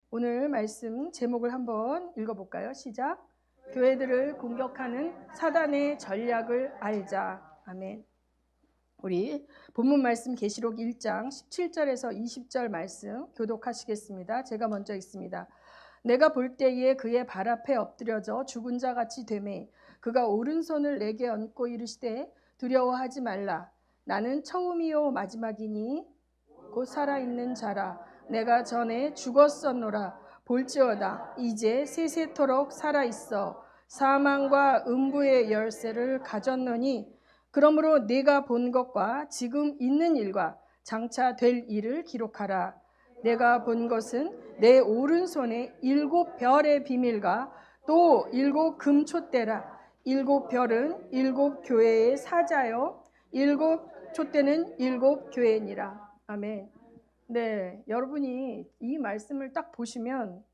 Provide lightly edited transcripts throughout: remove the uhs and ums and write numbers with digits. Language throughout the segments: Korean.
오늘 말씀 제목을 한번 읽어볼까요? 시작. 교회들을 공격하는 사단의 전략을 알자. 아멘. 우리 본문 말씀 계시록 1장 17절에서 20절 말씀 교독하시겠습니다. 제가 먼저 읽습니다. 내가 볼 때에 그의 발 앞에 엎드려져 죽은 자 같이 되매 그가 오른손을 내게 얹고 이르시되 두려워하지 말라. 나는 처음이요 마지막이니 곧 살아있는 자라. 내가 전에 죽었었노라. 볼지어다 이제 세세토록 살아있어 사망과 음부의 열쇠를 가졌노니 그러므로 내가 본 것과 지금 있는 일과 장차 될 일을 기록하라. 내가 본 것은 내 오른손에 7별의 비밀과 또 7 금촛대라. 7별은 7 교회의 사자요 7 촛대는 7 교회니라. 아멘. 네, 여러분이 이 말씀을 딱 보시면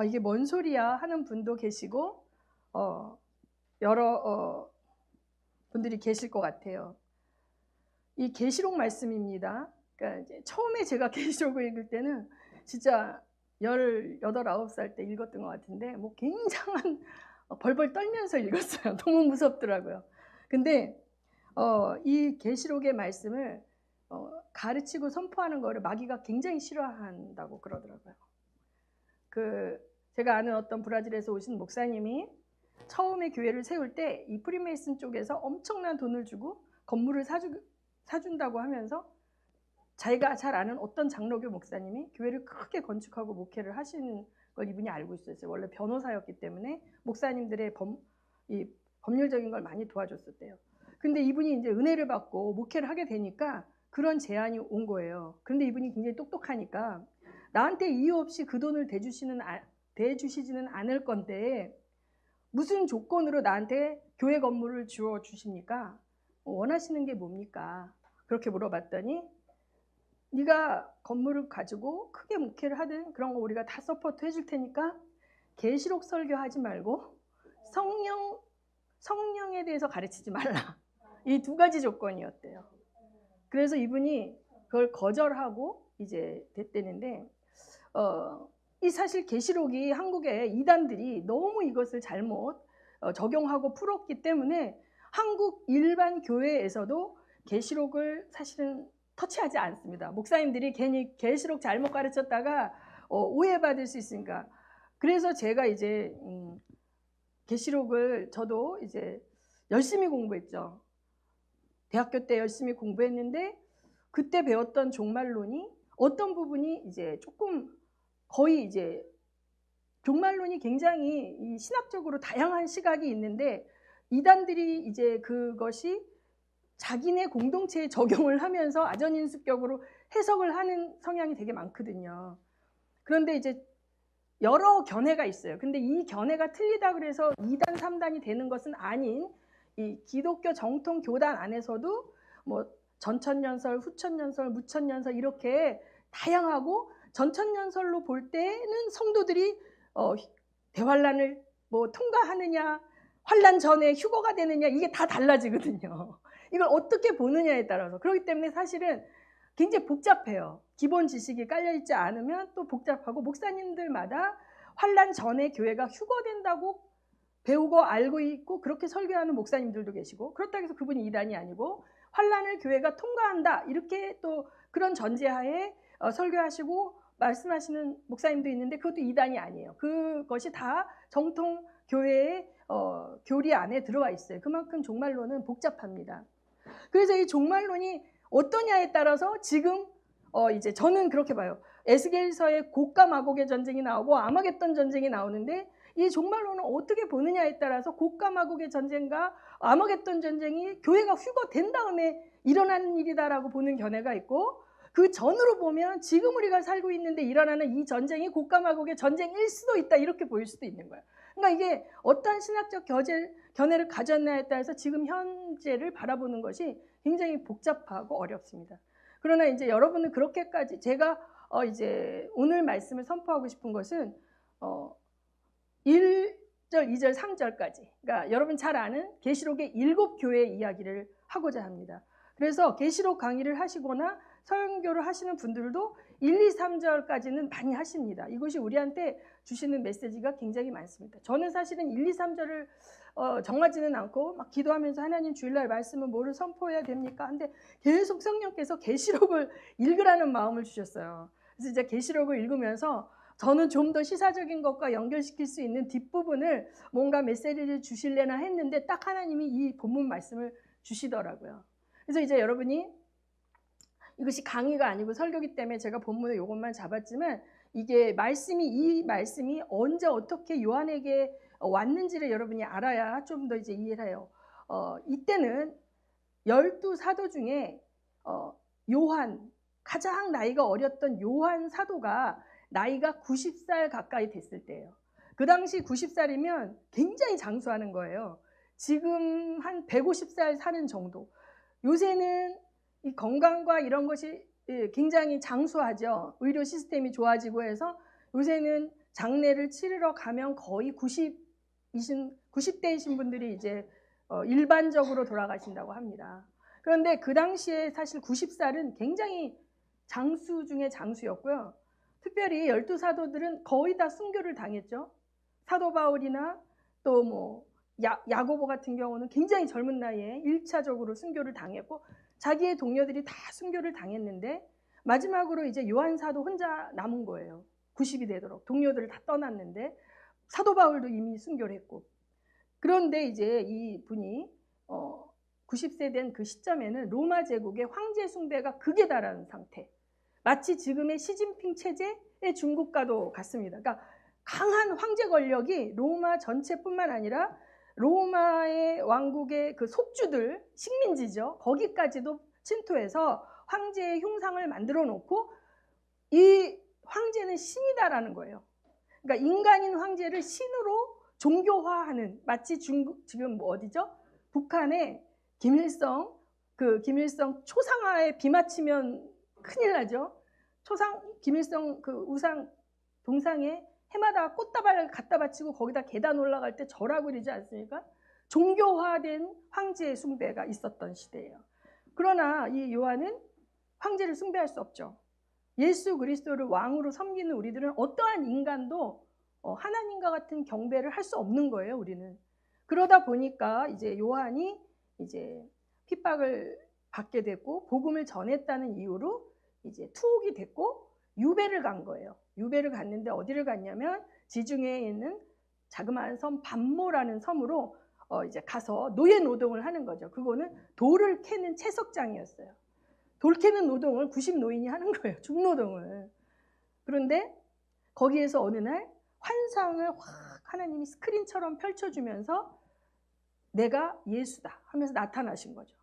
이게 뭔 소리야 하는 분도 계시고 여러 분들이 계실 것 같아요. 이 계시록 말씀입니다. 그러니까 이제 처음에 제가 계시록을 읽을 때는 진짜 18, 19살 때 읽었던 것 같은데 뭐 굉장한 벌벌 떨면서 읽었어요. 너무 무섭더라고요. 근데 이 계시록의 말씀을 가르치고 선포하는 거를 마귀가 굉장히 싫어한다고 그러더라고요. 제가 아는 어떤 브라질에서 오신 목사님이 처음에 교회를 세울 때 이 프리메이슨 쪽에서 엄청난 돈을 주고 건물을 사준다고 하면서 자기가 잘 아는 어떤 장로교 목사님이 교회를 크게 건축하고 목회를 하시는 걸 이분이 알고 있었어요. 원래 변호사였기 때문에 목사님들의 법률적인 걸 많이 도와줬었대요. 근데 이분이 이제 은혜를 받고 목회를 하게 되니까 그런 제안이 온 거예요. 그런데 이분이 굉장히 똑똑하니까 나한테 이유 없이 그 돈을 대주시지는 않을 건데 무슨 조건으로 나한테 교회 건물을 주어 주십니까? 원하시는 게 뭡니까? 그렇게 물어봤더니 네가 건물을 가지고 크게 목회를 하든 그런 거 우리가 다 서포트 해줄 테니까 계시록 설교하지 말고 성령에 대해서 가르치지 말라. 이 2가지 조건이었대요. 그래서 이분이 그걸 거절하고 이제 됐대는데 이 사실 계시록이 한국의 이단들이 너무 이것을 잘못 적용하고 풀었기 때문에 한국 일반 교회에서도 계시록을 사실은 터치하지 않습니다. 목사님들이 괜히 계시록 잘못 가르쳤다가 오해받을 수 있으니까. 그래서 제가 이제 계시록을 저도 이제 열심히 공부했죠. 대학교 때 열심히 공부했는데 그때 배웠던 종말론이 어떤 부분이 이제 조금 거의 이제 종말론이 굉장히 이 신학적으로 다양한 시각이 있는데 이단들이 이제 그것이 자기네 공동체에 적용을 하면서 아전인수격으로 해석을 하는 성향이 되게 많거든요. 그런데 이제 여러 견해가 있어요. 근데 이 견해가 틀리다 그래서 2단, 3단이 되는 것은 아닌 이 기독교 정통 교단 안에서도 뭐 전천년설, 후천년설, 무천년설 이렇게 다양하고 전천년설로 볼 때는 성도들이 대환란을 뭐 통과하느냐, 환란 전에 휴거가 되느냐 이게 다 달라지거든요. 이걸 어떻게 보느냐에 따라서. 그렇기 때문에 사실은 굉장히 복잡해요. 기본 지식이 깔려있지 않으면 또 복잡하고 목사님들마다 환란 전에 교회가 휴거된다고 배우고 알고 있고 그렇게 설교하는 목사님들도 계시고 그렇다고 해서 그분이 이단이 아니고 환란을 교회가 통과한다 이렇게 또 그런 전제하에 설교하시고 말씀하시는 목사님도 있는데 그것도 이단이 아니에요. 그것이 다 정통 교회의 교리 안에 들어와 있어요. 그만큼 종말론은 복잡합니다. 그래서 이 종말론이 어떠냐에 따라서 지금 이제 저는 그렇게 봐요. 에스겔서에 곡과 마곡의 전쟁이 나오고 아마겟돈 전쟁이 나오는데 이 종말론은 어떻게 보느냐에 따라서 곡과 마곡의 전쟁과 아마겟돈 전쟁이 교회가 휴거된 다음에 일어나는 일이다라고 보는 견해가 있고 그 전으로 보면 지금 우리가 살고 있는데 일어나는 이 전쟁이 곡과 마곡의 전쟁일 수도 있다 이렇게 보일 수도 있는 거예요. 그러니까 이게 어떤 신학적 견해를 가졌냐에 따라서 지금 현재를 바라보는 것이 굉장히 복잡하고 어렵습니다. 그러나 이제 여러분은 그렇게까지 제가 이제 오늘 말씀을 선포하고 싶은 것은 1절, 2절, 3절까지 그러니까 여러분 잘 아는 계시록의 7 교회의 이야기를 하고자 합니다. 그래서 계시록 강의를 하시거나 설교를 하시는 분들도 1, 2, 3절까지는 많이 하십니다. 이것이 우리한테 주시는 메시지가 굉장히 많습니다. 저는 사실은 1, 2, 3절을 정하지는 않고 막 기도하면서 하나님 주일날 말씀은 뭐를 선포해야 됩니까? 근데 계속 성령께서 계시록을 읽으라는 마음을 주셨어요. 그래서 이제 계시록을 읽으면서 저는 좀 더 시사적인 것과 연결시킬 수 있는 뒷부분을 뭔가 메시지를 주실래나 했는데 딱 하나님이 이 본문 말씀을 주시더라고요. 그래서 이제 여러분이 이것이 강의가 아니고 설교기 때문에 제가 본문에 이것만 잡았지만 이게 이 말씀이 언제 어떻게 요한에게 왔는지를 여러분이 알아야 좀 더 이제 이해를 해요. 이때는 12사도 중에 요한, 가장 나이가 어렸던 요한 사도가 나이가 90살 가까이 됐을 때예요. 그 당시 90살이면 굉장히 장수하는 거예요. 지금 한 150살 사는 정도. 요새는 이 건강과 이런 것이 굉장히 장수하죠. 의료 시스템이 좋아지고 해서 요새는 장례를 치르러 가면 거의 90대이신 분들이 이제 일반적으로 돌아가신다고 합니다. 그런데 그 당시에 사실 90살은 굉장히 장수 중에 장수였고요. 특별히 12사도들은 거의 다 순교를 당했죠. 사도 바울이나 또 뭐 야고보 같은 경우는 굉장히 젊은 나이에 1차적으로 순교를 당했고 자기의 동료들이 다 순교를 당했는데 마지막으로 이제 요한 사도 혼자 남은 거예요. 90이 되도록 동료들을 다 떠났는데 사도 바울도 이미 순교를 했고 그런데 이제 이 분이 90세 된 그 시점에는 로마 제국의 황제 숭배가 극에 달하는 상태. 마치 지금의 시진핑 체제의 중국과도 같습니다. 그러니까 강한 황제 권력이 로마 전체뿐만 아니라 로마의 왕국의 그 속주들, 식민지죠. 거기까지도 침투해서 황제의 흉상을 만들어 놓고 이 황제는 신이다라는 거예요. 그러니까 인간인 황제를 신으로 종교화하는 마치 지금 뭐 어디죠? 북한의 김일성 초상화에 비 맞히면 큰일 나죠. 김일성 그 우상 동상에 해마다 꽃다발 갖다 바치고 거기다 계단 올라갈 때 절하고 그러지 않습니까? 종교화된 황제의 숭배가 있었던 시대예요. 그러나 이 요한은 황제를 숭배할 수 없죠. 예수 그리스도를 왕으로 섬기는 우리들은 어떠한 인간도 하나님과 같은 경배를 할 수 없는 거예요, 우리는. 그러다 보니까 이제 요한이 이제 핍박을 받게 됐고 복음을 전했다는 이유로 이제 투옥이 됐고 유배를 간 거예요. 유배를 갔는데 어디를 갔냐면 지중해에 있는 자그마한 섬 반모라는 섬으로 이제 가서 노예 노동을 하는 거죠. 그거는 돌을 캐는 채석장이었어요. 돌 캐는 노동을 90노인이 하는 거예요. 중노동을. 그런데 거기에서 어느 날 환상을 확 하나님이 스크린처럼 펼쳐주면서 내가 예수다 하면서 나타나신 거죠.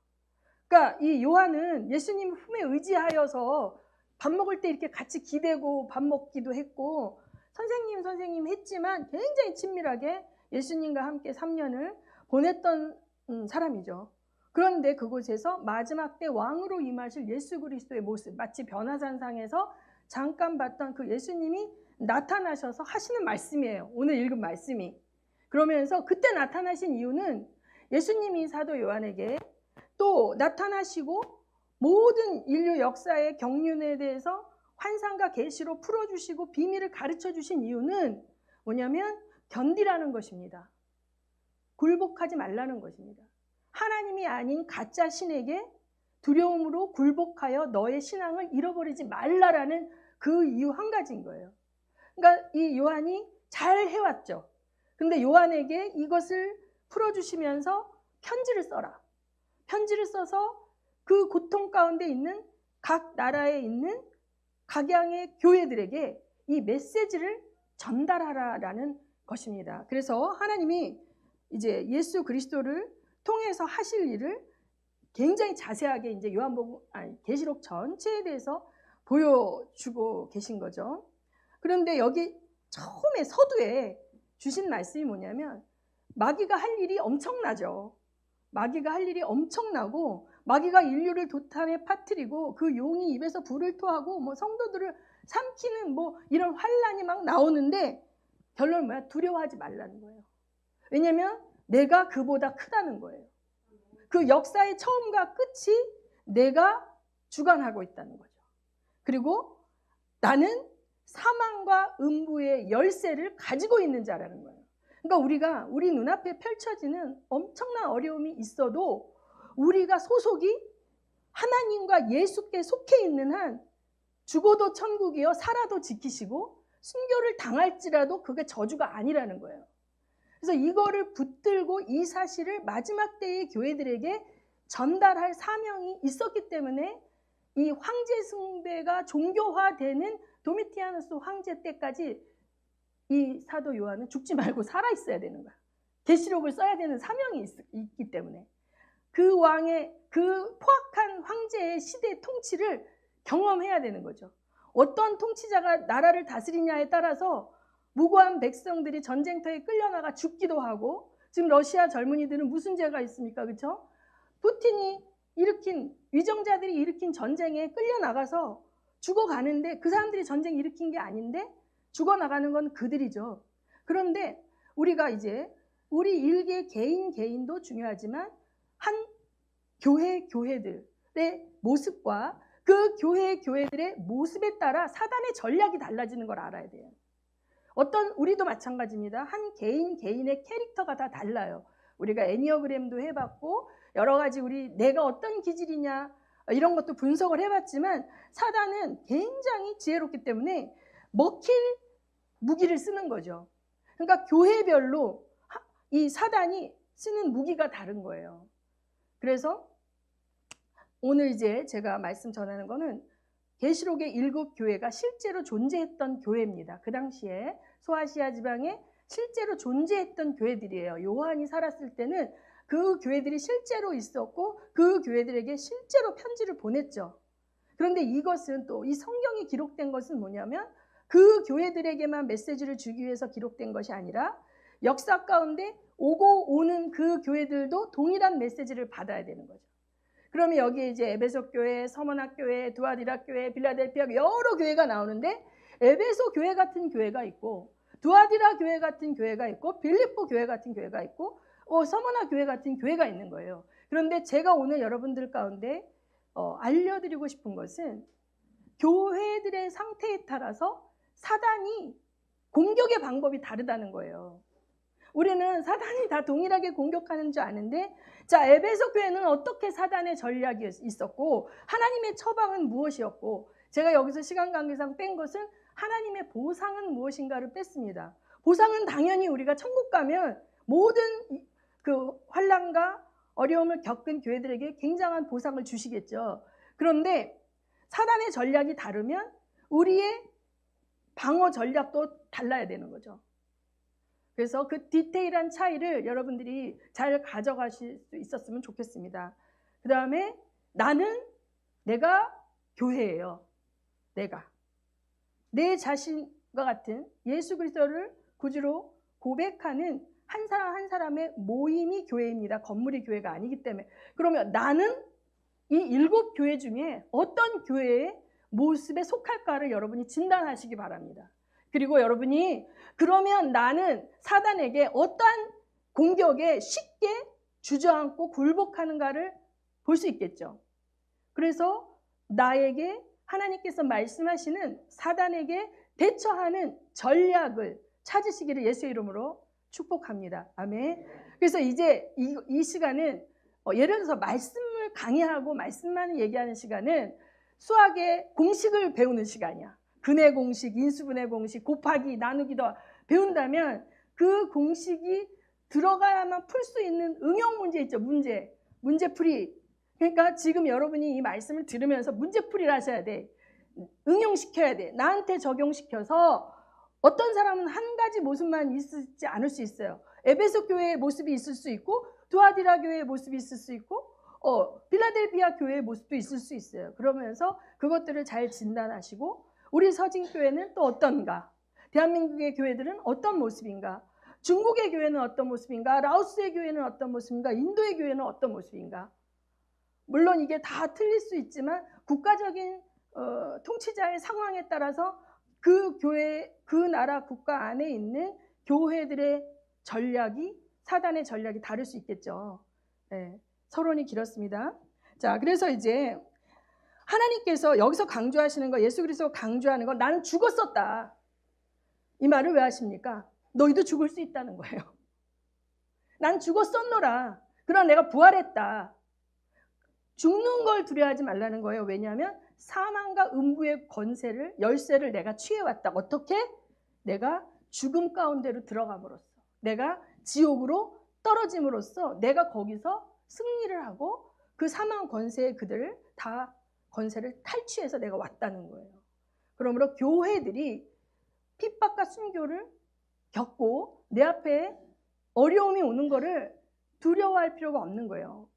그러니까 이 요한은 예수님 품에 의지하여서 밥 먹을 때 이렇게 같이 기대고 밥 먹기도 했고 선생님 했지만 굉장히 친밀하게 예수님과 함께 3년을 보냈던 사람이죠. 그런데 그곳에서 마지막 때 왕으로 임하실 예수 그리스도의 모습, 마치 변화산상에서 잠깐 봤던 그 예수님이 나타나셔서 하시는 말씀이에요. 오늘 읽은 말씀이. 그러면서 그때 나타나신 이유는 예수님이 사도 요한에게 또 나타나시고 모든 인류 역사의 경륜에 대해서 환상과 계시로 풀어주시고 비밀을 가르쳐주신 이유는 뭐냐면 견디라는 것입니다. 굴복하지 말라는 것입니다. 하나님이 아닌 가짜 신에게 두려움으로 굴복하여 너의 신앙을 잃어버리지 말라라는 그 이유 한 가지인 거예요. 그러니까 이 요한이 잘 해왔죠. 근데 요한에게 이것을 풀어주시면서 편지를 써라. 편지를 써서 그 고통 가운데 있는 각 나라에 있는 각양의 교회들에게 이 메시지를 전달하라라는 것입니다. 그래서 하나님이 이제 예수 그리스도를 통해서 하실 일을 굉장히 자세하게 이제 계시록 전체에 대해서 보여주고 계신 거죠. 그런데 여기 처음에 서두에 주신 말씀이 뭐냐면 마귀가 할 일이 엄청나죠. 마귀가 할 일이 엄청나고 마귀가 인류를 도탄에 빠뜨리고 그 용이 입에서 불을 토하고 뭐 성도들을 삼키는 뭐 이런 환란이 막 나오는데 결론은 뭐야? 두려워하지 말라는 거예요. 왜냐하면 내가 그보다 크다는 거예요. 그 역사의 처음과 끝이 내가 주관하고 있다는 거죠. 그리고 나는 사망과 음부의 열쇠를 가지고 있는 자라는 거예요. 그러니까 우리 눈앞에 펼쳐지는 엄청난 어려움이 있어도 우리가 소속이 하나님과 예수께 속해 있는 한 죽어도 천국이요 살아도 지키시고 순교를 당할지라도 그게 저주가 아니라는 거예요. 그래서 이거를 붙들고 이 사실을 마지막 때의 교회들에게 전달할 사명이 있었기 때문에 이 황제 숭배가 종교화되는 도미티아누스 황제 때까지 이 사도 요한은 죽지 말고 살아 있어야 되는 거야. 계시록을 써야 되는 사명이 있기 때문에 그 왕의 그 포악한 황제의 시대 통치를 경험해야 되는 거죠. 어떤 통치자가 나라를 다스리냐에 따라서 무고한 백성들이 전쟁터에 끌려나가 죽기도 하고, 지금 러시아 젊은이들은 무슨 죄가 있습니까? 그렇죠? 푸틴이 일으킨, 위정자들이 일으킨 전쟁에 끌려나가서 죽어가는데 그 사람들이 전쟁 일으킨 게 아닌데 죽어나가는 건 그들이죠. 그런데 우리가 이제 우리 일개 개인도 중요하지만 한 교회들의 모습과 그 교회들의 모습에 따라 사단의 전략이 달라지는 걸 알아야 돼요. 우리도 마찬가지입니다. 한 개인의 캐릭터가 다 달라요. 우리가 애니어그램도 해봤고 여러 가지 내가 어떤 기질이냐 이런 것도 분석을 해봤지만 사단은 굉장히 지혜롭기 때문에 먹힐 무기를 쓰는 거죠. 그러니까 교회별로 이 사단이 쓰는 무기가 다른 거예요. 그래서 오늘 이제 제가 말씀 전하는 거는 계시록의 7교회가 실제로 존재했던 교회입니다. 그 당시에 소아시아 지방에 실제로 존재했던 교회들이에요. 요한이 살았을 때는 그 교회들이 실제로 있었고 그 교회들에게 실제로 편지를 보냈죠. 그런데 이것은 또 이 성경이 기록된 것은 뭐냐면 그 교회들에게만 메시지를 주기 위해서 기록된 것이 아니라 역사 가운데 오고 오는 그 교회들도 동일한 메시지를 받아야 되는 거죠. 그러면 여기에 이제 에베소 교회, 서머나 교회, 두아디라 교회, 빌라델피아 여러 교회가 나오는데 에베소 교회 같은 교회가 있고 두아디라 교회 같은 교회가 있고 빌립보 교회 같은 교회가 있고 서머나 교회 같은 교회가 있는 거예요. 그런데 제가 오늘 여러분들 가운데 알려드리고 싶은 것은 교회들의 상태에 따라서 사단이 공격의 방법이 다르다는 거예요. 우리는 사단이 다 동일하게 공격하는 줄 아는데 자, 에베소 교회는 어떻게 사단의 전략이 있었고 하나님의 처방은 무엇이었고 제가 여기서 시간 관계상 뺀 것은 하나님의 보상은 무엇인가를 뺐습니다. 보상은 당연히 우리가 천국 가면 모든 그 환난과 어려움을 겪은 교회들에게 굉장한 보상을 주시겠죠. 그런데 사단의 전략이 다르면 우리의 방어 전략도 달라야 되는 거죠. 그래서 그 디테일한 차이를 여러분들이 잘 가져가실 수 있었으면 좋겠습니다. 그 다음에 내가 교회예요. 내 자신과 같은 예수 그리스도를 구주로 고백하는 한 사람 한 사람의 모임이 교회입니다. 건물이 교회가 아니기 때문에. 그러면 나는 이 7교회 중에 어떤 교회의 모습에 속할까를 여러분이 진단하시기 바랍니다. 그리고 여러분이 그러면 나는 사단에게 어떠한 공격에 쉽게 주저앉고 굴복하는가를 볼 수 있겠죠. 그래서 나에게 하나님께서 말씀하시는 사단에게 대처하는 전략을 찾으시기를 예수의 이름으로 축복합니다. 아멘. 그래서 이제 이 시간은 예를 들어서 말씀을 강의하고 말씀만 얘기하는 시간은 수학의 공식을 배우는 시간이야. 근의 공식, 인수분해 공식, 곱하기, 나누기도 배운다면 그 공식이 들어가야만 풀 수 있는 응용 문제 있죠. 문제풀이. 그러니까 지금 여러분이 이 말씀을 들으면서 문제풀이를 하셔야 돼. 응용시켜야 돼. 나한테 적용시켜서 어떤 사람은 한 가지 모습만 있지 않을 수 있어요. 에베소 교회의 모습이 있을 수 있고 두아디라 교회의 모습이 있을 수 있고 필라델피아 교회의 모습도 있을 수 있어요. 그러면서 그것들을 잘 진단하시고 우리 서진교회는 또 어떤가? 대한민국의 교회들은 어떤 모습인가? 중국의 교회는 어떤 모습인가? 라오스의 교회는 어떤 모습인가? 인도의 교회는 어떤 모습인가? 물론 이게 다 틀릴 수 있지만 국가적인 통치자의 상황에 따라서 그 교회, 그 나라 국가 안에 있는 교회들의 전략이 사단의 전략이 다를 수 있겠죠. 네, 서론이 길었습니다. 자, 그래서 이제 하나님께서 여기서 강조하시는 거, 예수 그리스도가 강조하는 건 나는 죽었었다. 이 말을 왜 하십니까? 너희도 죽을 수 있다는 거예요. 난 죽었었노라. 그러나 내가 부활했다. 죽는 걸 두려워하지 말라는 거예요. 왜냐하면 사망과 음부의 권세를, 열쇠를 내가 취해왔다. 어떻게? 내가 죽음 가운데로 들어감으로써, 내가 지옥으로 떨어짐으로써 내가 거기서 승리를 하고 그 사망 권세의 그들을 다 권세를 탈취해서 내가 왔다는 거예요. 그러므로 교회들이 핍박과 순교를 겪고 내 앞에 어려움이 오는 거를 두려워할 필요가 없는 거예요.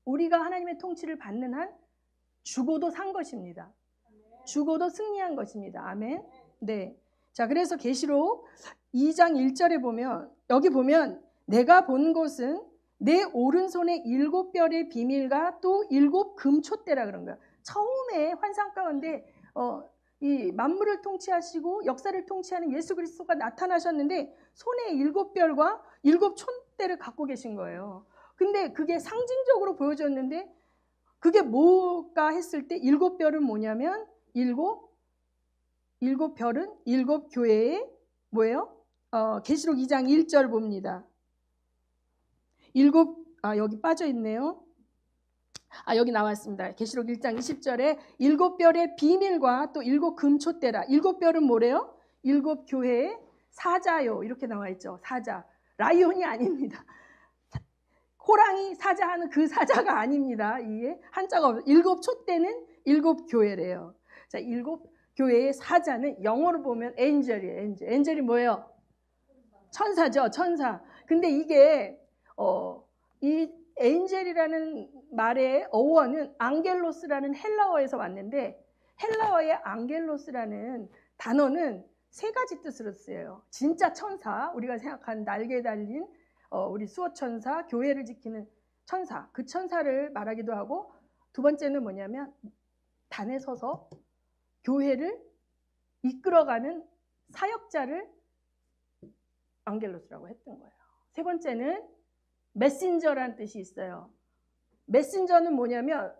우리가 하나님의 통치를 받는 한 죽어도 산 것입니다. 죽어도 승리한 것입니다. 아멘. 네. 자, 그래서 계시록 2장 1절에 보면, 여기 보면 내가 본 것은 내 오른손에 7별의 비밀과 또 7 금촛대라 그런 거야. 처음에 환상 가운데 이 만물을 통치하시고 역사를 통치하는 예수 그리스도가 나타나셨는데 손에 7별과 7 촛대를 갖고 계신 거예요. 근데 그게 상징적으로 보여졌는데 그게 뭐가 했을 때 7별은 뭐냐면 7별은 7 교회의 뭐예요? 계시록 2장 1절 봅니다. 여기 빠져 있네요. 여기 나왔습니다. 계시록 1장 20절에 7별의 비밀과 또 7 금촛대라. 7별은 뭐래요? 7 교회의 사자요. 이렇게 나와 있죠. 사자. 라이온이 아닙니다. 호랑이 사자하는 그 사자가 아닙니다. 이게 한자가 없어요. 7 촛대는 7 교회래요. 자, 7 교회의 사자는 영어로 보면 엔젤이에요. 엔젤이 뭐예요? 천사죠. 천사. 근데 이게 이 엔젤이라는 말의 어원은 앙겔로스라는 헬라어에서 왔는데, 헬라어의 앙겔로스라는 단어는 3가지 뜻으로 쓰여요. 진짜 천사, 우리가 생각하는 날개 달린 우리 수호천사, 교회를 지키는 천사, 그 천사를 말하기도 하고, 두 번째는 뭐냐면 단에 서서 교회를 이끌어가는 사역자를 앙겔로스라고 했던 거예요. 세 번째는 메신저라는 뜻이 있어요. 메신저는 뭐냐면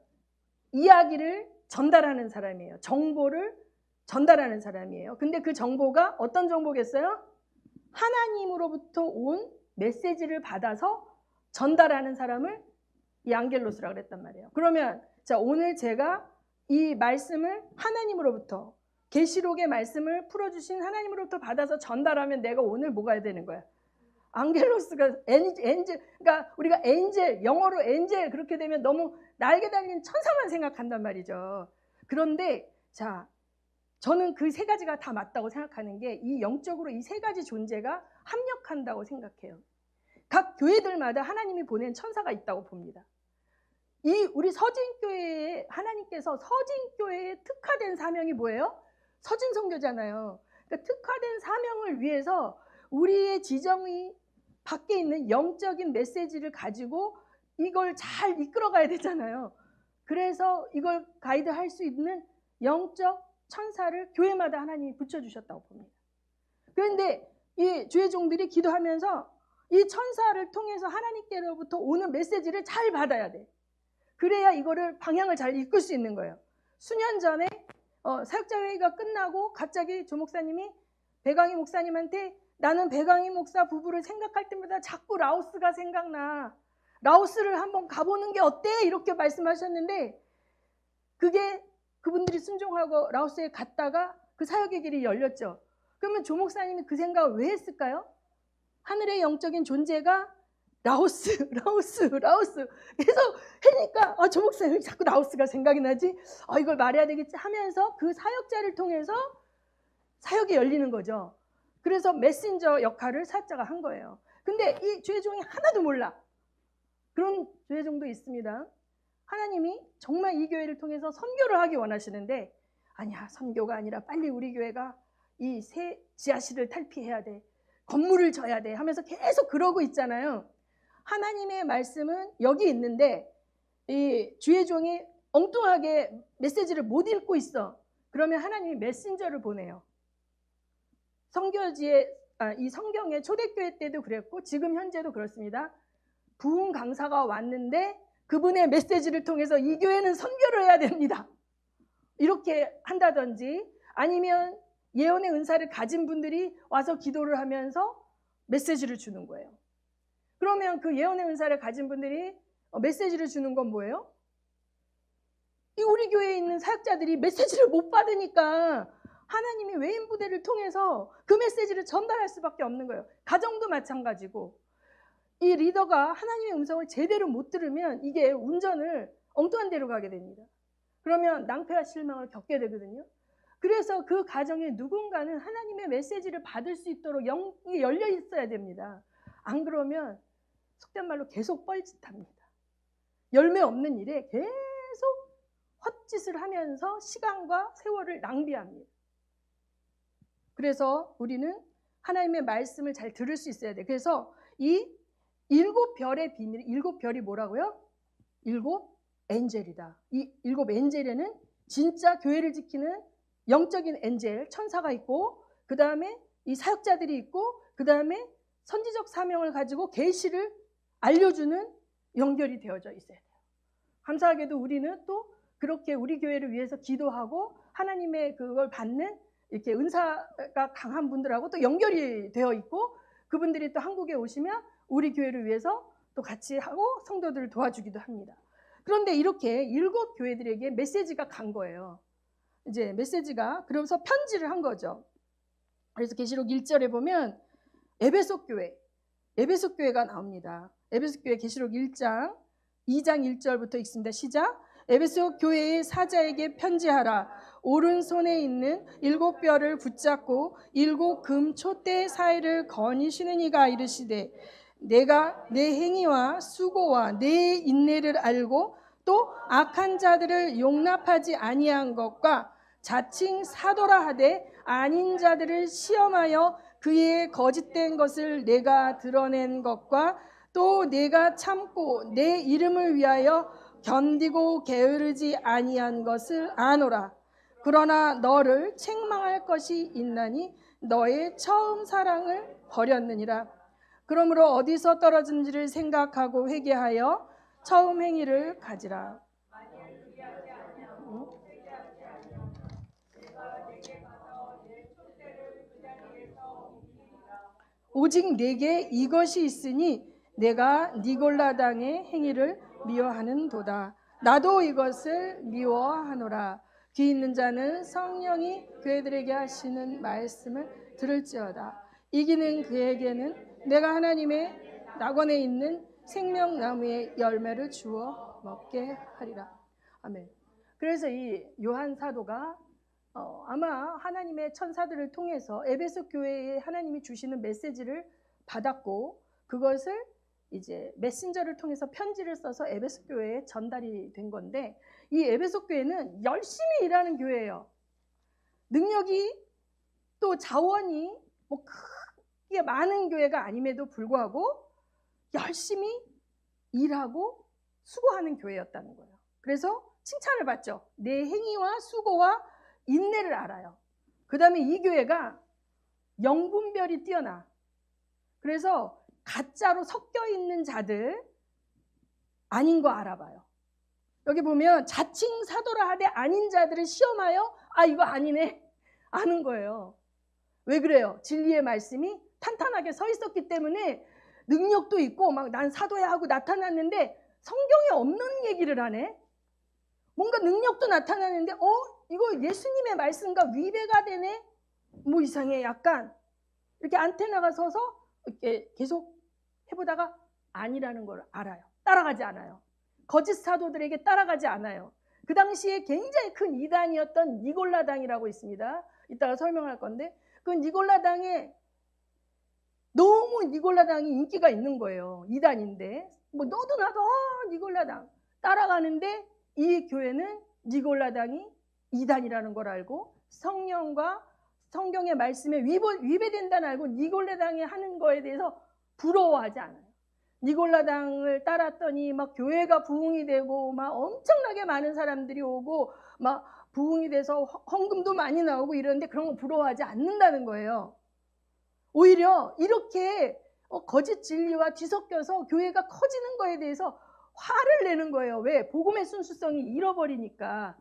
이야기를 전달하는 사람이에요. 정보를 전달하는 사람이에요. 근데 그 정보가 어떤 정보겠어요? 하나님으로부터 온 메시지를 받아서 전달하는 사람을 이 앙겔로스라고 그랬단 말이에요. 그러면 자, 오늘 제가 이 말씀을 하나님으로부터, 계시록의 말씀을 풀어주신 하나님으로부터 받아서 전달하면 내가 오늘 뭐가 해야 되는 거야? 앙겔로스가 엔젤, 그러니까 우리가 엔젤, 영어로 엔젤 그렇게 되면 너무 날개 달린 천사만 생각한단 말이죠. 그런데 자, 저는 그 3가지가 다 맞다고 생각하는 게, 이 영적으로 이 3가지 존재가 합력한다고 생각해요. 각 교회들마다 하나님이 보낸 천사가 있다고 봅니다. 우리 서진교회에 하나님께서 서진교회에 특화된 사명이 뭐예요? 서진선교잖아요. 그러니까 특화된 사명을 위해서 우리의 지정이 밖에 있는 영적인 메시지를 가지고 이걸 잘 이끌어가야 되잖아요. 그래서 이걸 가이드할 수 있는 영적 천사를 교회마다 하나님이 붙여주셨다고 봅니다. 그런데 이 주의 종들이 기도하면서 이 천사를 통해서 하나님께로부터 오는 메시지를 잘 받아야 돼. 그래야 이거를 방향을 잘 이끌 수 있는 거예요. 수년 전에 사역자회의가 끝나고 갑자기 조 목사님이 배강희 목사님한테, 나는 배강희 목사 부부를 생각할 때마다 자꾸 라오스가 생각나. 라오스를 한번 가보는 게 어때? 이렇게 말씀하셨는데, 그게 그분들이 순종하고 라오스에 갔다가 그 사역의 길이 열렸죠. 그러면 조 목사님이 그 생각을 왜 했을까요? 하늘의 영적인 존재가 라오스. 그래서 하니까 조 목사님이 자꾸 라오스가 생각이 나지. 이걸 말해야 되겠지 하면서 그 사역자를 통해서 사역이 열리는 거죠. 그래서 메신저 역할을 사역자가 한 거예요. 근데 이 주의종이 하나도 몰라. 그런 주의종도 있습니다. 하나님이 정말 이 교회를 통해서 선교를 하기 원하시는데, 아니야, 선교가 아니라 빨리 우리 교회가 이 새 지하실을 탈피해야 돼, 건물을 져야 돼 하면서 계속 그러고 있잖아요. 하나님의 말씀은 여기 있는데 이 주의종이 엉뚱하게 메시지를 못 읽고 있어. 그러면 하나님이 메신저를 보내요. 이 성경의 초대교회 때도 그랬고 지금 현재도 그렇습니다. 부흥 강사가 왔는데 그분의 메시지를 통해서 이 교회는 선교를 해야 됩니다. 이렇게 한다든지, 아니면 예언의 은사를 가진 분들이 와서 기도를 하면서 메시지를 주는 거예요. 그러면 그 예언의 은사를 가진 분들이 메시지를 주는 건 뭐예요? 이 우리 교회에 있는 사역자들이 메시지를 못 받으니까 하나님이 외인 부대를 통해서 그 메시지를 전달할 수밖에 없는 거예요. 가정도 마찬가지고, 이 리더가 하나님의 음성을 제대로 못 들으면 이게 운전을 엉뚱한 데로 가게 됩니다. 그러면 낭패와 실망을 겪게 되거든요. 그래서 그 가정에 누군가는 하나님의 메시지를 받을 수 있도록 영이 열려 있어야 됩니다. 안 그러면 속된 말로 계속 뻘짓합니다. 열매 없는 일에 계속 헛짓을 하면서 시간과 세월을 낭비합니다. 그래서 우리는 하나님의 말씀을 잘 들을 수 있어야 돼. 그래서 이 7별의 비밀, 7별이 뭐라고요? 7 엔젤이다. 이 7 엔젤에는 진짜 교회를 지키는 영적인 엔젤, 천사가 있고, 그 다음에 이 사역자들이 있고, 그 다음에 선지적 사명을 가지고 계시를 알려주는 연결이 되어져 있어야 돼요. 감사하게도 우리는 또 그렇게 우리 교회를 위해서 기도하고 하나님의 그걸 받는 이렇게 은사가 강한 분들하고 또 연결이 되어 있고, 그분들이 또 한국에 오시면 우리 교회를 위해서 또 같이 하고 성도들을 도와주기도 합니다. 그런데 이렇게 7 교회들에게 메시지가 간 거예요. 이제 메시지가, 그러면서 편지를 한 거죠. 그래서 계시록 1절에 보면 에베소 교회가 나옵니다. 에베소 교회 계시록 1장 2장 1절부터 읽습니다. 시작. 에베소 교회의 사자에게 편지하라. 오른손에 있는 7별을 붙잡고 7 금 촛대 사이를 거니시는 이가 이르시되, 내가 내 행위와 수고와 내 인내를 알고 또 악한 자들을 용납하지 아니한 것과 자칭 사도라 하되 아닌 자들을 시험하여 그의 거짓된 것을 내가 드러낸 것과 또 내가 참고 내 이름을 위하여 견디고 게으르지 아니한 것을 아노라. 그러나 너를 책망할 것이 있나니 너의 처음 사랑을 버렸느니라. 그러므로 어디서 떨어진지를 생각하고 회개하여 처음 행위를 가지라. 오직 내게 이것이 있으니 내가 니골라당의 행위를 미워하는도다. 나도 이것을 미워하노라. 귀 있는 자는 성령이 그들에게 하시는 말씀을 들을지어다. 이기는 그에게는 내가 하나님의 낙원에 있는 생명나무의 열매를 주어 먹게 하리라. 아멘. 그래서 이 요한 사도가 아마 하나님의 천사들을 통해서 에베소 교회에 하나님이 주시는 메시지를 받았고, 그것을 이제 메신저를 통해서 편지를 써서 에베소 교회에 전달이 된 건데, 이 에베소 교회는 열심히 일하는 교회예요. 능력이 또 자원이 뭐 크게 많은 교회가 아님에도 불구하고 열심히 일하고 수고하는 교회였다는 거예요. 그래서 칭찬을 받죠. 내 행위와 수고와 인내를 알아요. 그 다음에 이 교회가 영분별이 뛰어나. 그래서 가짜로 섞여 있는 자들 아닌 거 알아봐요. 여기 보면 자칭 사도라 하되 아닌 자들을 시험하여 이거 아니네 아는 거예요. 왜 그래요? 진리의 말씀이 탄탄하게 서 있었기 때문에 능력도 있고 막 난 사도야 하고 나타났는데 성경에 없는 얘기를 하네. 뭔가 능력도 나타나는데 이거 예수님의 말씀과 위배가 되네. 뭐 이상해. 약간 이렇게 안테나가 서서 이렇게 계속 해보다가 아니라는 걸 알아요. 따라가지 않아요. 거짓 사도들에게 따라가지 않아요. 그 당시에 굉장히 큰 이단이었던 니골라당이라고 있습니다. 이따가 설명할 건데, 그 니골라당에 너무 니골라당이 인기가 있는 거예요. 이단인데 뭐 너도 나도 니골라당 따라가는데, 이 교회는 니골라당이 이단이라는 걸 알고 성령과 성경의 말씀에 위배된다는 알고 니골라당이 하는 거에 대해서 부러워하지 않아요. 니골라당을 따랐더니 막 교회가 부흥이 되고 막 엄청나게 많은 사람들이 오고 막 부흥이 돼서 헌금도 많이 나오고 이러는데 그런 거 부러워하지 않는다는 거예요. 오히려 이렇게 거짓 진리와 뒤섞여서 교회가 커지는 거에 대해서 화를 내는 거예요. 왜? 복음의 순수성이 잃어버리니까.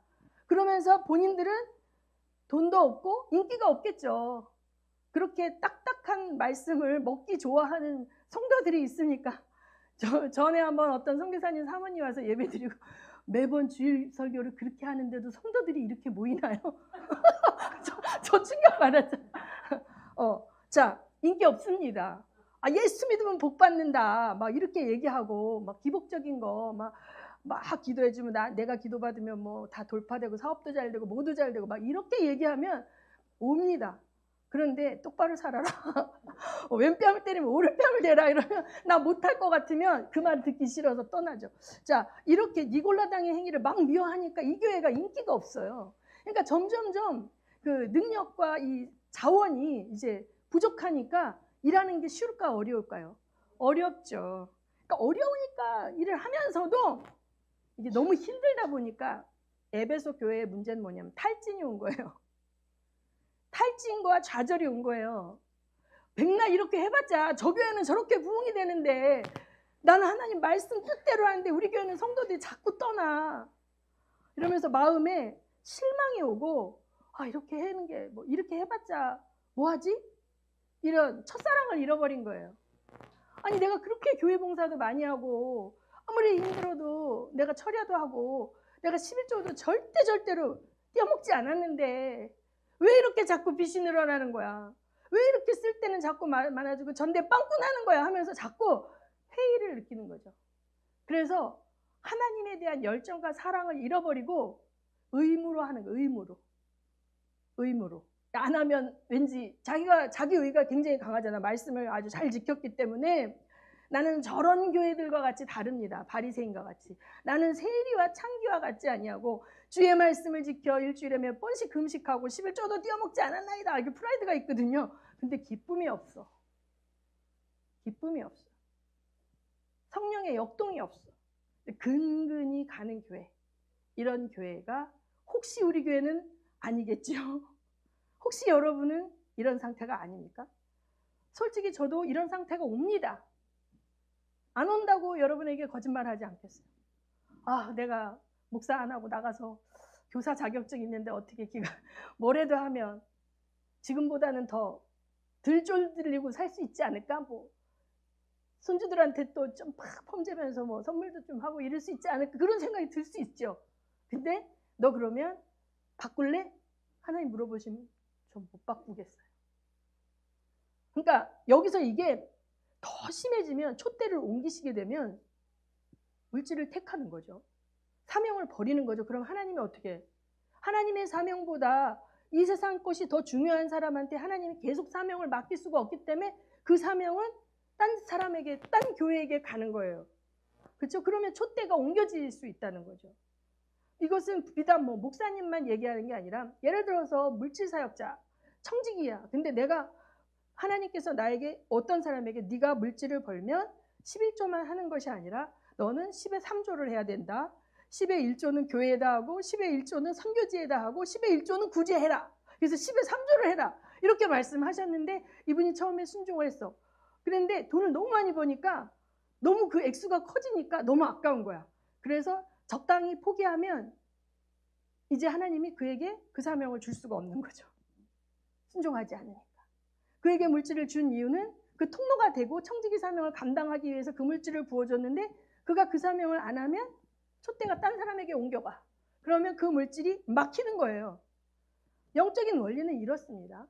그러면서 본인들은 돈도 없고 인기가 없겠죠. 그렇게 딱딱한 말씀을 먹기 좋아하는 성도들이 있으니까 전에 한번 어떤 선교사님 사모님 와서 예배드리고 매번 주일 설교를 그렇게 하는데도 성도들이 이렇게 모이나요? 저 충격 받았죠. 자, 인기 없습니다. 예수 믿으면 복 받는다. 막 이렇게 얘기하고 막 기복적인 거 막 기도해주면 내가 기도받으면 뭐 다 돌파되고 사업도 잘 되고 뭐도 잘 되고 막 이렇게 얘기하면 옵니다. 그런데 똑바로 살아라. 왼뺨을 때리면 오른뺨을 대라 이러면 나 못할 것 같으면 그 말 듣기 싫어서 떠나죠. 자, 이렇게 니골라당의 행위를 막 미워하니까 이 교회가 인기가 없어요. 그러니까 점점점 그 능력과 이 자원이 이제 부족하니까 일하는 게 쉬울까 어려울까요? 어렵죠. 그러니까 어려우니까 일을 하면서도 이게 너무 힘들다 보니까 에베소 교회의 문제는 뭐냐면 탈진이 온 거예요. 탈진과 좌절이 온 거예요. 백날 이렇게 해봤자 저 교회는 저렇게 부흥이 되는데 나는 하나님 말씀 뜻대로 하는데 우리 교회는 성도들이 자꾸 떠나. 이러면서 마음에 실망이 오고 이렇게 하는 게 뭐 이렇게 해봤자 뭐하지? 이런 첫사랑을 잃어버린 거예요. 아니 내가 그렇게 교회 봉사도 많이 하고 아무리 힘들어도 내가 철야도 하고 내가 11조도 절대로 떼어먹지 않았는데 왜 이렇게 자꾸 빚이 늘어나는 거야? 왜 이렇게 쓸 때는 자꾸 많아지고 전대 빵꾸 나는 거야 하면서 자꾸 회의를 느끼는 거죠. 그래서 하나님에 대한 열정과 사랑을 잃어버리고 의무로 하는 거예요. 의무로. 안 하면 왠지 자기 의가 굉장히 강하잖아. 말씀을 아주 잘 지켰기 때문에 나는 저런 교회들과 같이 다릅니다. 바리새인과 같이. 나는 세리와 창기와 같지 아니하고 주의 말씀을 지켜 일주일에 몇 번씩 금식하고 11조도 띄어먹지 않았나이다. 이게 프라이드가 있거든요. 근데 기쁨이 없어. 기쁨이 없어. 성령의 역동이 없어. 근근히 가는 교회. 이런 교회가 혹시 우리 교회는 아니겠죠? 혹시 여러분은 이런 상태가 아닙니까? 솔직히 저도 이런 상태가 옵니다. 안 온다고 여러분에게 거짓말하지 않겠어요. 내가 목사 안 하고 나가서 교사 자격증 있는데 어떻게 뭐래도 하면 지금보다는 더 덜 쫄들리고 살 수 있지 않을까? 뭐 손주들한테 또 좀 팍 폼재면서 뭐 선물도 좀 하고 이럴 수 있지 않을까? 그런 생각이 들 수 있죠. 근데 너 그러면 바꿀래? 하나님 물어보시면 전 못 바꾸겠어요. 그러니까 여기서 이게 더 심해지면 촛대를 옮기시게 되면 물질을 택하는 거죠. 사명을 버리는 거죠. 그럼 하나님이 어떻게? 하나님의 사명보다 이 세상 것이 더 중요한 사람한테 하나님이 계속 사명을 맡길 수가 없기 때문에 그 사명은 딴 사람에게, 딴 교회에게 가는 거예요. 그렇죠? 그러면 촛대가 옮겨질 수 있다는 거죠. 이것은 비단 뭐 목사님만 얘기하는 게 아니라 예를 들어서 물질 사역자, 청직이야. 근데 내가 하나님께서 나에게 어떤 사람에게 네가 물질을 벌면 11조만 하는 것이 아니라 너는 10의 3조를 해야 된다. 10의 1조는 교회에다 하고 10의 1조는 선교지에다 하고 10의 1조는 구제해라. 그래서 10의 3조를 해라. 이렇게 말씀하셨는데 이분이 처음에 순종을 했어. 그런데 돈을 너무 많이 버니까 너무 그 액수가 커지니까 너무 아까운 거야. 그래서 적당히 포기하면 이제 하나님이 그에게 그 사명을 줄 수가 없는 거죠. 순종하지 않으니까. 그에게 물질을 준 이유는 그 통로가 되고 청지기 사명을 감당하기 위해서 그 물질을 부어줬는데 그가 그 사명을 안 하면 촛대가 딴 사람에게 옮겨가. 그러면 그 물질이 막히는 거예요. 영적인 원리는 이렇습니다.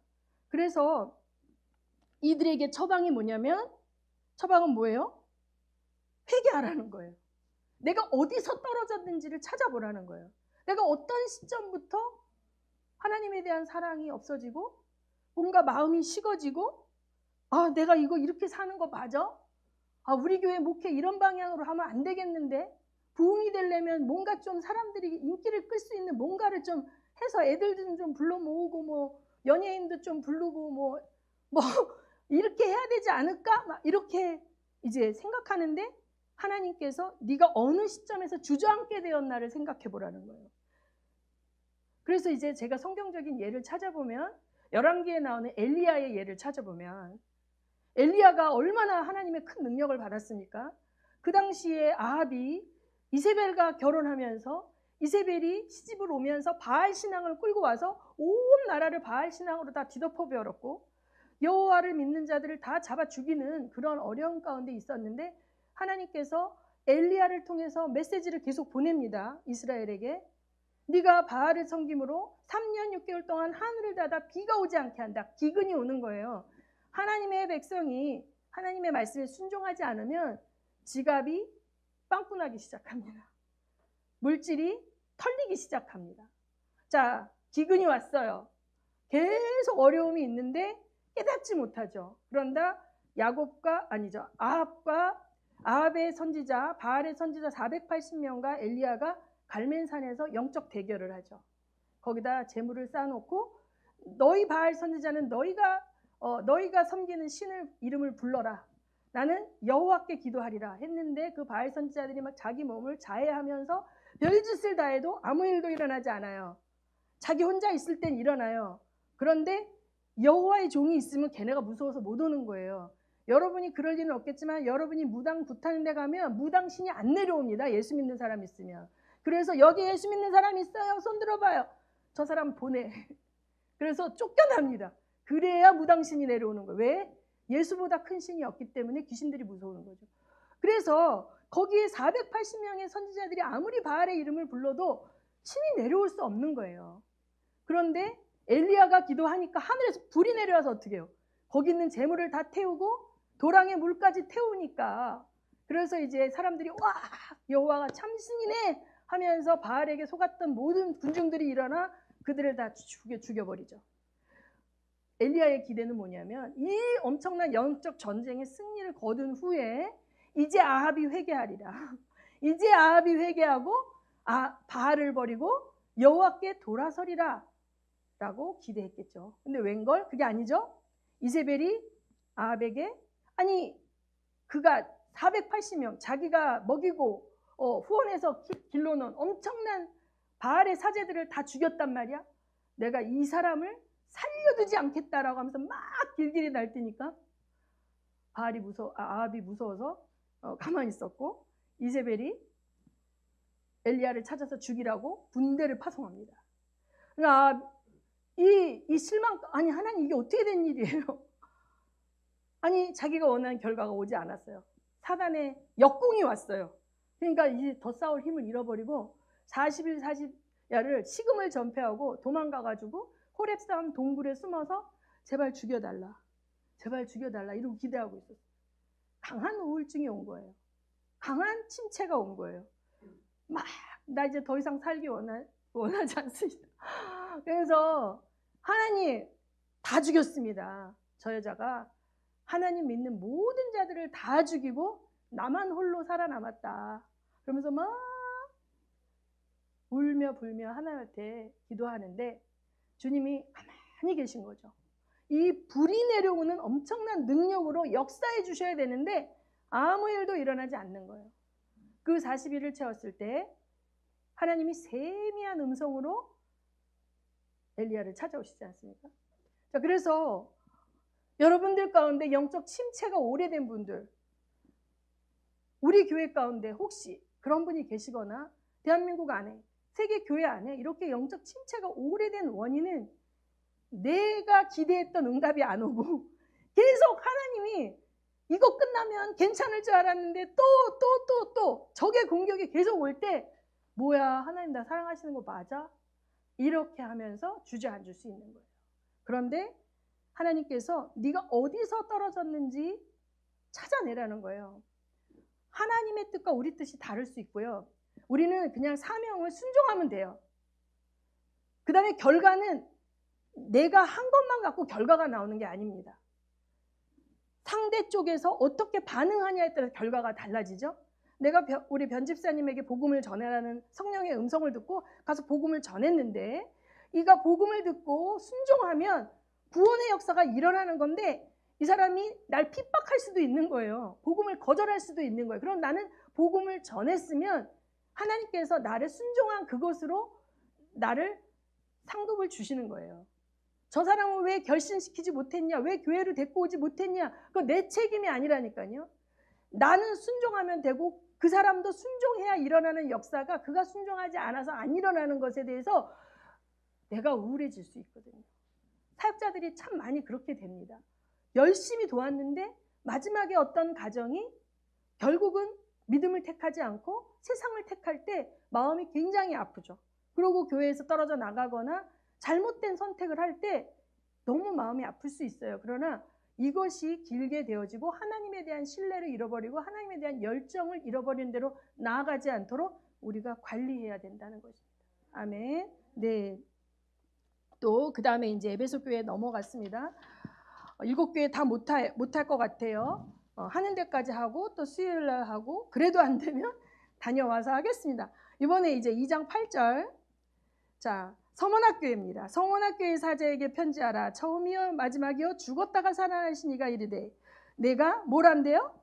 그래서 이들에게 처방이 뭐냐면 처방은 뭐예요? 회개하라는 거예요. 내가 어디서 떨어졌는지를 찾아보라는 거예요. 내가 어떤 시점부터 하나님에 대한 사랑이 없어지고 뭔가 마음이 식어지고 내가 이거 이렇게 사는 거 맞아? 우리 교회 목회 이런 방향으로 하면 안 되겠는데 부흥이 되려면 뭔가 좀 사람들이 인기를 끌 수 있는 뭔가를 좀 해서 애들도 좀 불러 모으고 뭐 연예인도 좀 부르고 뭐 이렇게 해야 되지 않을까? 막 이렇게 이제 생각하는데 하나님께서 네가 어느 시점에서 주저앉게 되었나를 생각해 보라는 거예요. 그래서 이제 제가 성경적인 예를 찾아보면 열왕기에 나오는 엘리야의 예를 찾아보면 엘리야가 얼마나 하나님의 큰 능력을 받았습니까? 그 당시에 아합이 이세벨과 결혼하면서 이세벨이 시집을 오면서 바알 신앙을 끌고 와서 온 나라를 바알 신앙으로 다 뒤덮어 버렸고 여호와를 믿는 자들을 다 잡아 죽이는 그런 어려운 가운데 있었는데 하나님께서 엘리야를 통해서 메시지를 계속 보냅니다. 이스라엘에게. 네가 바알을 섬김으로 3년 6개월 동안 하늘을 닫아 비가 오지 않게 한다. 기근이 오는 거예요. 하나님의 백성이 하나님의 말씀에 순종하지 않으면 지갑이 빵꾸나기 시작합니다. 물질이 털리기 시작합니다. 자, 기근이 왔어요. 계속 어려움이 있는데 깨닫지 못하죠. 그런다 아합의 선지자, 바알의 선지자 480명과 엘리야가 갈멜산에서 영적 대결을 하죠. 거기다 재물을 쌓아놓고 너희 바알 선지자는 너희가 섬기는 신을 이름을 불러라. 나는 여호와께 기도하리라 했는데 그 바알 선지자들이 막 자기 몸을 자해하면서 별짓을 다 해도 아무 일도 일어나지 않아요. 자기 혼자 있을 땐 일어나요. 그런데 여호와의 종이 있으면 걔네가 무서워서 못 오는 거예요. 여러분이 그럴 리는 없겠지만 여러분이 무당 붙하는 데 가면 무당신이 안 내려옵니다. 예수 믿는 사람 있으면. 그래서 여기 예수 믿는 사람 있어요? 손 들어봐요. 저 사람 보내. 그래서 쫓겨납니다. 그래야 무당신이 내려오는 거예요. 왜? 예수보다 큰 신이 없기 때문에 귀신들이 무서우는 거죠. 그래서 거기에 480명의 선지자들이 아무리 바알의 이름을 불러도 신이 내려올 수 없는 거예요. 그런데 엘리야가 기도하니까 하늘에서 불이 내려와서 어떻게 해요? 거기 있는 재물을 다 태우고 도랑의 물까지 태우니까 그래서 이제 사람들이 와 여호와가 참신이네 하면서 바알에게 속았던 모든 군중들이 일어나 그들을 다 죽여버리죠. 엘리야의 기대는 뭐냐면 이 엄청난 영적 전쟁의 승리를 거둔 후에 이제 아합이 회개하리라. 이제 아합이 회개하고 바알을 버리고 여호와께 돌아서리라 라고 기대했겠죠. 근데 웬걸? 그게 아니죠. 이세벨이 아합에게 그가 480명 자기가 먹이고 후원해서 길러놓은 엄청난 바알의 사제들을 다 죽였단 말이야. 내가 이 사람을 살려두지 않겠다라고 하면서 막 길길이 날뛰니까 아합이 무서워서 가만히 있었고 이세벨이 엘리야를 찾아서 죽이라고 군대를 파송합니다. 그러니까 이 실망 하나님 이게 어떻게 된 일이에요? 자기가 원하는 결과가 오지 않았어요. 사단의 역공이 왔어요. 그러니까 이제 더 싸울 힘을 잃어버리고 40일 40야를 식음을 전폐하고 도망가가지고 호렙산 동굴에 숨어서 제발 죽여달라. 제발 죽여달라. 이러고 기대하고 있었어요. 강한 우울증이 온 거예요. 강한 침체가 온 거예요. 나 이제 더 이상 살기 원하지 않습니다. 그래서 하나님 다 죽였습니다. 저 여자가 하나님 믿는 모든 자들을 다 죽이고 나만 홀로 살아남았다. 그러면서 막 울며 불며 하나님한테 기도하는데 주님이 가만히 계신 거죠. 이 불이 내려오는 엄청난 능력으로 역사해 주셔야 되는데 아무 일도 일어나지 않는 거예요. 그 40일을 채웠을 때 하나님이 세미한 음성으로 엘리야를 찾아오시지 않습니까? 자, 그래서 여러분들 가운데 영적 침체가 오래된 분들, 우리 교회 가운데 혹시 그런 분이 계시거나 대한민국 안에, 세계 교회 안에 이렇게 영적 침체가 오래된 원인은 내가 기대했던 응답이 안 오고 계속 하나님이 이거 끝나면 괜찮을 줄 알았는데 또 적의 공격이 계속 올 때 뭐야 하나님 나 사랑하시는 거 맞아? 이렇게 하면서 주저앉을 수 있는 거예요. 그런데 하나님께서 네가 어디서 떨어졌는지 찾아내라는 거예요. 하나님의 뜻과 우리 뜻이 다를 수 있고요. 우리는 그냥 사명을 순종하면 돼요. 그 다음에 결과는 내가 한 것만 갖고 결과가 나오는 게 아닙니다. 상대 쪽에서 어떻게 반응하냐에 따라서 결과가 달라지죠. 내가 우리 변집사님에게 복음을 전해라는 성령의 음성을 듣고 가서 복음을 전했는데 이가 복음을 듣고 순종하면 구원의 역사가 일어나는 건데 이 사람이 날 핍박할 수도 있는 거예요. 복음을 거절할 수도 있는 거예요. 그럼 나는 복음을 전했으면 하나님께서 나를 순종한 그것으로 나를 상급을 주시는 거예요. 저 사람을 왜 결신시키지 못했냐? 왜 교회를 데리고 오지 못했냐? 그건 내 책임이 아니라니까요. 나는 순종하면 되고 그 사람도 순종해야 일어나는 역사가 그가 순종하지 않아서 안 일어나는 것에 대해서 내가 우울해질 수 있거든요. 사역자들이 참 많이 그렇게 됩니다. 열심히 도왔는데 마지막에 어떤 가정이 결국은 믿음을 택하지 않고 세상을 택할 때 마음이 굉장히 아프죠. 그리고 교회에서 떨어져 나가거나 잘못된 선택을 할 때 너무 마음이 아플 수 있어요. 그러나 이것이 길게 되어지고 하나님에 대한 신뢰를 잃어버리고 하나님에 대한 열정을 잃어버린 대로 나아가지 않도록 우리가 관리해야 된다는 것입니다. 아멘. 네. 또 그 다음에 이제 에베소 교회에 넘어갔습니다. 7교회 다 못할 것 같아요. 하는 데까지 하고 또 수요일 날 하고 그래도 안 되면 다녀와서 하겠습니다. 이번에 이제 2장 8절. 자, 서문학교회입니다. 서문학교회 사제에게 편지하라. 처음이요 마지막이요 죽었다가 살아나신 이가 이르되 내가 뭘 한대요?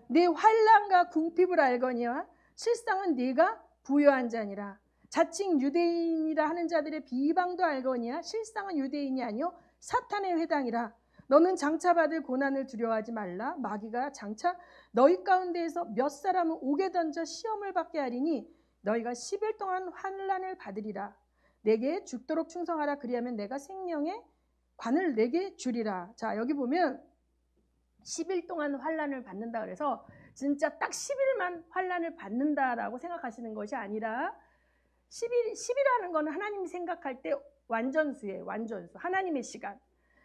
내 환난과 궁핍을 알거니와 실상은 네가 부요한 자니라. 자칭 유대인이라 하는 자들의 비방도 알거니와 실상은 유대인이 아니요 사탄의 회당이라. 너는 장차 받을 고난을 두려워하지 말라. 마귀가 장차 너희 가운데에서 몇 사람은 옥에 던져 시험을 받게 하리니 너희가 10일 동안 환난을 받으리라. 내게 죽도록 충성하라. 그리하면 내가 생명의 관을 내게 주리라. 자, 여기 보면 10일 동안 환난을 받는다 그래서 진짜 딱 10일만 환난을 받는다라고 생각하시는 것이 아니라 10이라는 거는 하나님이 생각할 때 완전수예요. 완전수. 하나님의 시간.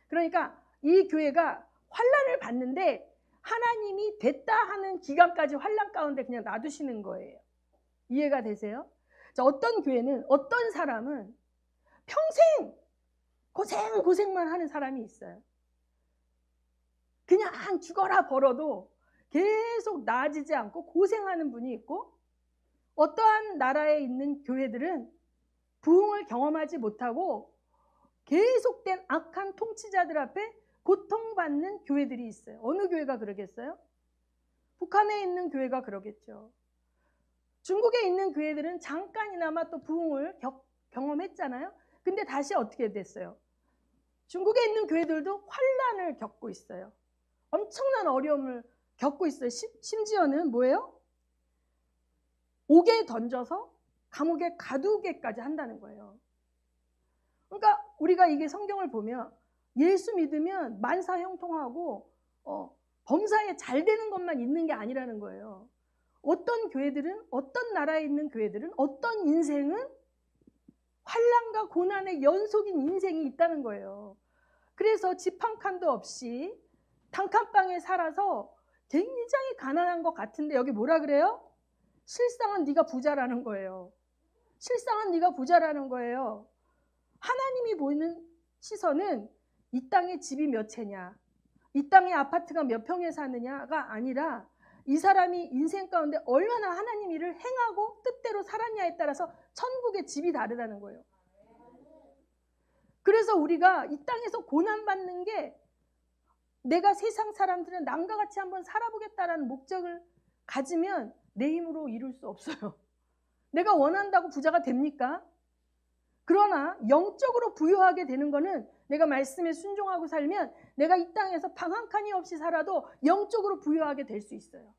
그러니까 이 교회가 환난을 받는데 하나님이 됐다 하는 기간까지 환난 가운데 그냥 놔두시는 거예요. 이해가 되세요? 자, 어떤 교회는 어떤 사람은 평생 고생만 하는 사람이 있어요. 그냥 죽어라 벌어도 계속 나아지지 않고 고생하는 분이 있고 어떠한 나라에 있는 교회들은 부흥을 경험하지 못하고 계속된 악한 통치자들 앞에 고통받는 교회들이 있어요. 어느 교회가 그러겠어요? 북한에 있는 교회가 그러겠죠. 중국에 있는 교회들은 잠깐이나마 또 부흥을 경험했잖아요. 근데 다시 어떻게 됐어요? 중국에 있는 교회들도 환난을 겪고 있어요. 엄청난 어려움을 겪고 있어요. 심지어는 뭐예요? 옥에 던져서 감옥에 가두게까지 한다는 거예요. 그러니까 우리가 이게 성경을 보면 예수 믿으면 만사형통하고 범사에 잘 되는 것만 있는 게 아니라는 거예요. 어떤 교회들은 어떤 나라에 있는 교회들은 어떤 인생은 환난과 고난의 연속인 인생이 있다는 거예요. 그래서 집 한 칸도 없이 단칸방에 살아서 굉장히 가난한 것 같은데 여기 뭐라 그래요? 실상은 네가 부자라는 거예요. 실상은 네가 부자라는 거예요. 하나님이 보이는 시선은 이 땅에 집이 몇 채냐, 이 땅에 아파트가 몇 평에 사느냐가 아니라 이 사람이 인생 가운데 얼마나 하나님 일을 행하고 뜻대로 살았냐에 따라서 천국의 집이 다르다는 거예요. 그래서 우리가 이 땅에서 고난받는 게 내가 세상 사람들은 남과 같이 한번 살아보겠다라는 목적을 가지면 내 힘으로 이룰 수 없어요. 내가 원한다고 부자가 됩니까? 그러나 영적으로 부유하게 되는 거는 내가 말씀에 순종하고 살면 내가 이 땅에서 방 한 칸이 없이 살아도 영적으로 부유하게 될 수 있어요.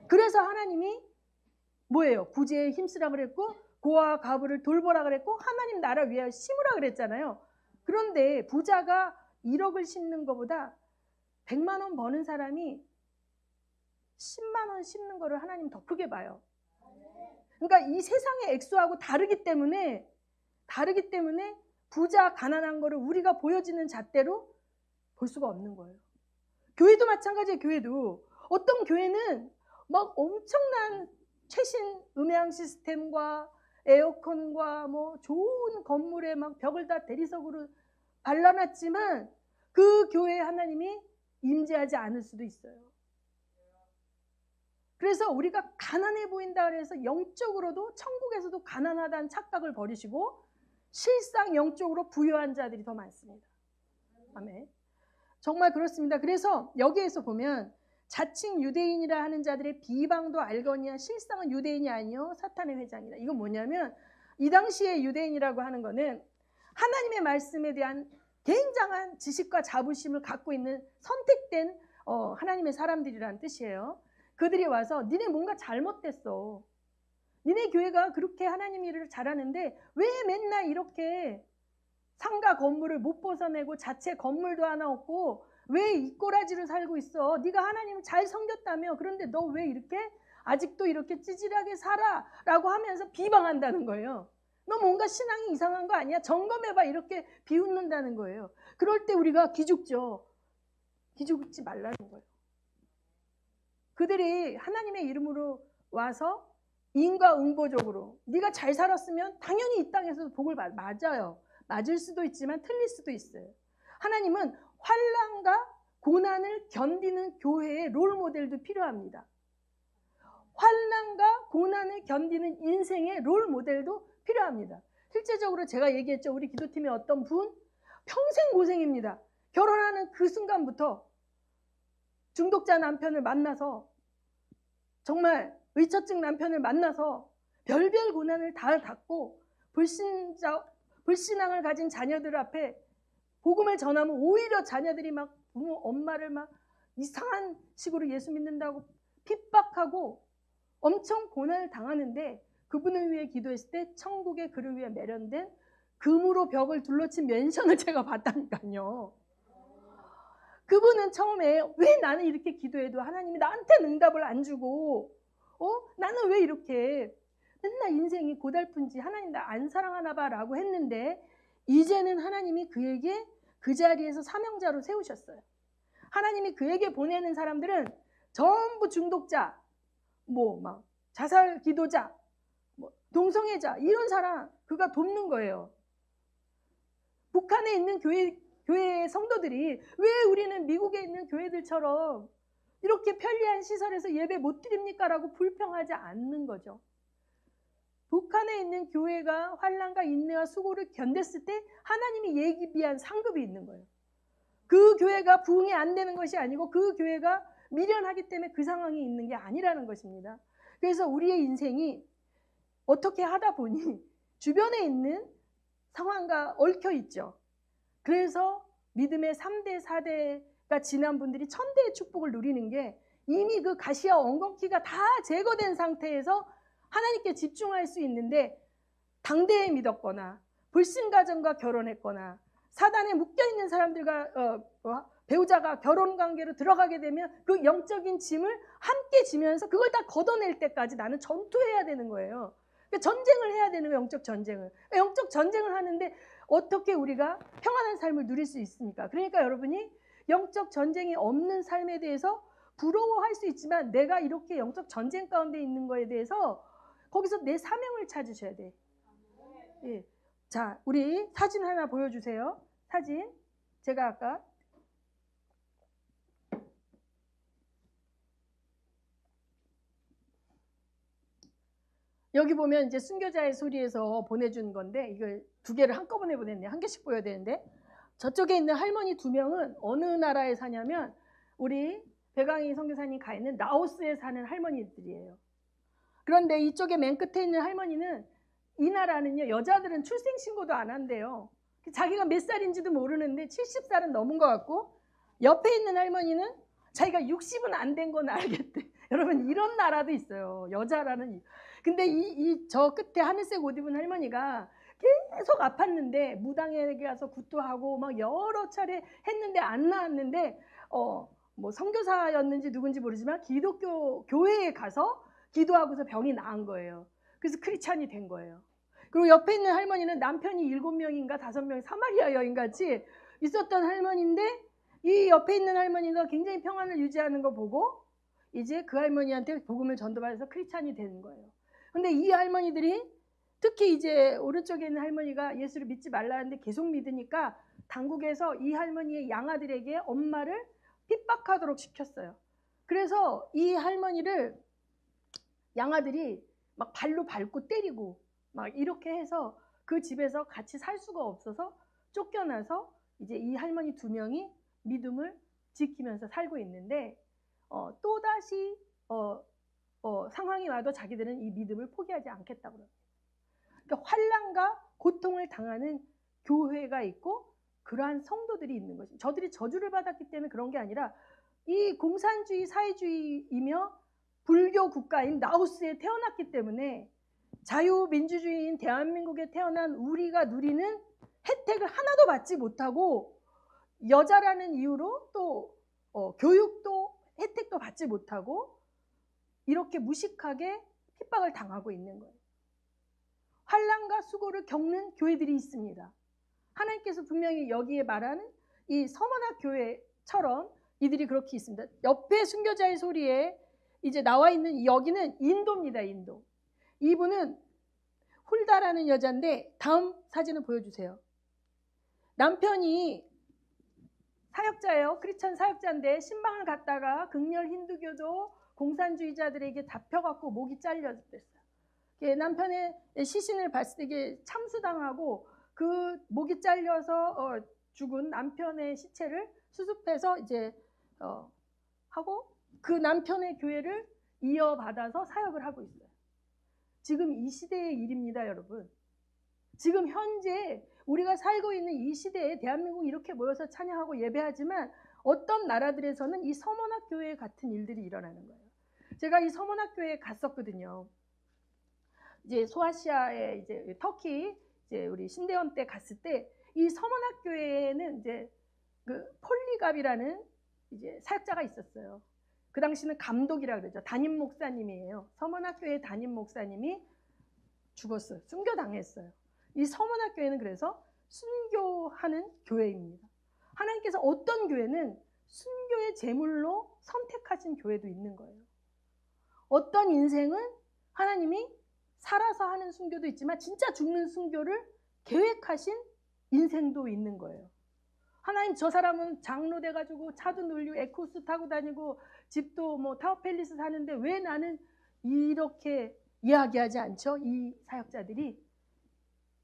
그래서 하나님이 뭐예요? 구제에 힘쓰라 그랬고 고아와 과부를 돌보라 그랬고 하나님 나라 위하여 심으라 그랬잖아요. 그런데 부자가 1억을 심는 것보다 100만 원 버는 사람이 10만 원 심는 거를 하나님 더 크게 봐요. 그러니까 이 세상의 액수하고 다르기 때문에 부자 가난한 거를 우리가 보여지는 잣대로 볼 수가 없는 거예요. 교회도 마찬가지예요. 교회도 어떤 교회는 막 엄청난 최신 음향 시스템과 에어컨과 뭐 좋은 건물에 막 벽을 다 대리석으로 발라놨지만 그 교회에 하나님이 임재하지 않을 수도 있어요. 그래서 우리가 가난해 보인다 그래서 영적으로도 천국에서도 가난하다는 착각을 버리시고 실상 영적으로 부유한 자들이 더 많습니다. 아멘. 정말 그렇습니다. 그래서 여기에서 보면 자칭 유대인이라 하는 자들의 비방도 알거니와 실상은 유대인이 아니요 사탄의 회장이다. 이건 뭐냐면 이 당시에 유대인이라고 하는 거는 하나님의 말씀에 대한 굉장한 지식과 자부심을 갖고 있는 선택된 하나님의 사람들이라는 뜻이에요. 그들이 와서 니네 뭔가 잘못됐어. 니네 교회가 그렇게 하나님 일을 잘하는데 왜 맨날 이렇게 상가 건물을 못 벗어내고 자체 건물도 하나 없고 왜 이 꼬라지로 살고 있어? 네가 하나님을 잘 섬겼다며. 그런데 너 왜 이렇게 아직도 이렇게 찌질하게 살아? 라고 하면서 비방한다는 거예요. 너 뭔가 신앙이 이상한 거 아니야? 점검해봐. 이렇게 비웃는다는 거예요. 그럴 때 우리가 기죽죠. 기죽지 말라는 거예요. 그들이 하나님의 이름으로 와서 인과응보적으로 네가 잘 살았으면 당연히 이 땅에서도 복을 맞아요. 맞을 수도 있지만 틀릴 수도 있어요. 하나님은 환난과 고난을 견디는 교회의 롤모델도 필요합니다. 환난과 고난을 견디는 인생의 롤모델도 필요합니다. 실제적으로 제가 얘기했죠. 우리 기도팀의 어떤 분 평생 고생입니다. 결혼하는 그 순간부터 중독자 남편을 만나서 정말 의처증 남편을 만나서 별별 고난을 다 겪고 불신앙을 가진 자녀들 앞에 복음을 전하면 오히려 자녀들이 막 부모 엄마를 막 이상한 식으로 예수 믿는다고 핍박하고 엄청 고난을 당하는데 그분을 위해 기도했을 때 천국에 그를 위해 마련된 금으로 벽을 둘러친 맨션을 제가 봤다니까요. 그분은 처음에 왜 나는 이렇게 기도해도 하나님이 나한테 응답을 안 주고 나는 왜 이렇게 맨날 인생이 고달픈지 하나님 나 안 사랑하나 봐 라고 했는데 이제는 하나님이 그에게 그 자리에서 사명자로 세우셨어요. 하나님이 그에게 보내는 사람들은 전부 중독자, 막 자살 기도자, 동성애자 이런 사람 그가 돕는 거예요. 북한에 있는 교회의 성도들이 왜 우리는 미국에 있는 교회들처럼 이렇게 편리한 시설에서 예배 못 드립니까? 라고 불평하지 않는 거죠. 북한에 있는 교회가 환난과 인내와 수고를 견뎠을 때 하나님이 예비한 상급이 있는 거예요. 그 교회가 부흥이 안 되는 것이 아니고 그 교회가 미련하기 때문에 그 상황이 있는 게 아니라는 것입니다. 그래서 우리의 인생이 어떻게 하다 보니 주변에 있는 상황과 얽혀 있죠. 그래서 믿음의 3대, 4대가 지난 분들이 천대의 축복을 누리는 게 이미 그 가시와 엉겅퀴가 다 제거된 상태에서 하나님께 집중할 수 있는데 당대에 믿었거나 불신가정과 결혼했거나 사단에 묶여있는 사람들과 배우자가 결혼관계로 들어가게 되면 그 영적인 짐을 함께 지면서 그걸 다 걷어낼 때까지 나는 전투해야 되는 거예요. 그러니까 전쟁을 해야 되는 거예요. 영적 전쟁을. 영적 전쟁을 하는데 어떻게 우리가 평안한 삶을 누릴 수 있습니까? 그러니까 여러분이 영적 전쟁이 없는 삶에 대해서 부러워할 수 있지만 내가 이렇게 영적 전쟁 가운데 있는 거에 대해서 거기서 내 사명을 찾으셔야 돼. 예. 자, 우리 사진 하나 보여주세요. 사진. 제가 아까 여기 보면 이제 순교자의 소리에서 보내준 건데 이걸 두 개를 한꺼번에 보냈네요. 한 개씩 보여야 되는데 저쪽에 있는 할머니 2명은 어느 나라에 사냐면 우리 배강희 선교사님 가 있는 라오스에 사는 할머니들이에요. 그런데 이쪽에 맨 끝에 있는 할머니는 이 나라는요 여자들은 출생신고도 안 한대요. 자기가 몇 살인지도 모르는데 70살은 넘은 것 같고 옆에 있는 할머니는 자기가 60은 안 된 건 알겠대. 여러분 이런 나라도 있어요. 여자라는. 근데 저 끝에 하늘색 옷 입은 할머니가 계속 아팠는데 무당에 가서 구토하고 막 여러 차례 했는데 안 나았는데 뭐 선교사였는지 누군지 모르지만 기독교 교회에 가서 기도하고서 병이 나은 거예요. 그래서 크리스찬이 된 거예요. 그리고 옆에 있는 할머니는 남편이 7명인가 5명 사마리아 여인같이 있었던 할머니인데 이 옆에 있는 할머니가 굉장히 평안을 유지하는 거 보고 이제 그 할머니한테 복음을 전도받아서 크리스찬이 되는 거예요. 근데 이 할머니들이 특히 이제 오른쪽에 있는 할머니가 예수를 믿지 말라는데 계속 믿으니까 당국에서 이 할머니의 양아들에게 엄마를 핍박하도록 시켰어요. 그래서 이 할머니를 양아들이 막 발로 밟고 때리고 막 이렇게 해서 그 집에서 같이 살 수가 없어서 쫓겨나서 이제 이 할머니 2명이 믿음을 지키면서 살고 있는데 또다시 상황이 와도 자기들은 이 믿음을 포기하지 않겠다고 그럽니다. 그러니까 환난과 고통을 당하는 교회가 있고 그러한 성도들이 있는 것입니다. 저들이 저주를 받았기 때문에 그런 게 아니라 이 공산주의 사회주의이며 불교 국가인 라오스에 태어났기 때문에 자유민주주의인 대한민국에 태어난 우리가 누리는 혜택을 하나도 받지 못하고 여자라는 이유로 또 교육도 혜택도 받지 못하고 이렇게 무식하게 핍박을 당하고 있는 거예요. 환난과 수고를 겪는 교회들이 있습니다. 하나님께서 분명히 여기에 말하는 이 서머나 교회처럼 이들이 그렇게 있습니다. 옆에 순교자의 소리에 이제 나와 있는 여기는 인도입니다. 인도. 이분은 훌다라는 여자인데 다음 사진을 보여주세요. 남편이 사역자예요. 크리스천 사역자인데 신방을 갔다가 극렬 힌두교도 공산주의자들에게 잡혀갖고 목이 잘렸어요. 남편의 시신을 봤을 때 이게 참수당하고 그 목이 잘려서 죽은 남편의 시체를 수습해서 이제 하고 그 남편의 교회를 이어받아서 사역을 하고 있어요. 지금 이 시대의 일입니다, 여러분. 지금 현재 우리가 살고 있는 이 시대에 대한민국 이렇게 모여서 찬양하고 예배하지만 어떤 나라들에서는 이 서머나 교회 같은 일들이 일어나는 거예요. 제가 이 서머나 교회에 갔었거든요. 이제 소아시아에 이제 터키 이제 우리 신대원 때 갔을 때 이 서머나 교회에는 이제 그 폴리갑이라는 이제 사역자가 있었어요. 그 당시는 감독이라 그러죠. 담임 목사님이에요. 서머나 교회 담임 목사님이 죽었어요. 순교당했어요. 이 서머나 교회는 그래서 순교하는 교회입니다. 하나님께서 어떤 교회는 순교의 제물로 선택하신 교회도 있는 거예요. 어떤 인생은 하나님이 살아서 하는 순교도 있지만 진짜 죽는 순교를 계획하신 인생도 있는 거예요. 하나님 저 사람은 장로 돼가지고 차도 놀리고 에코스 타고 다니고 집도 뭐 타워팰리스 사는데 왜 나는 이렇게 이야기하지 않죠? 이 사역자들이.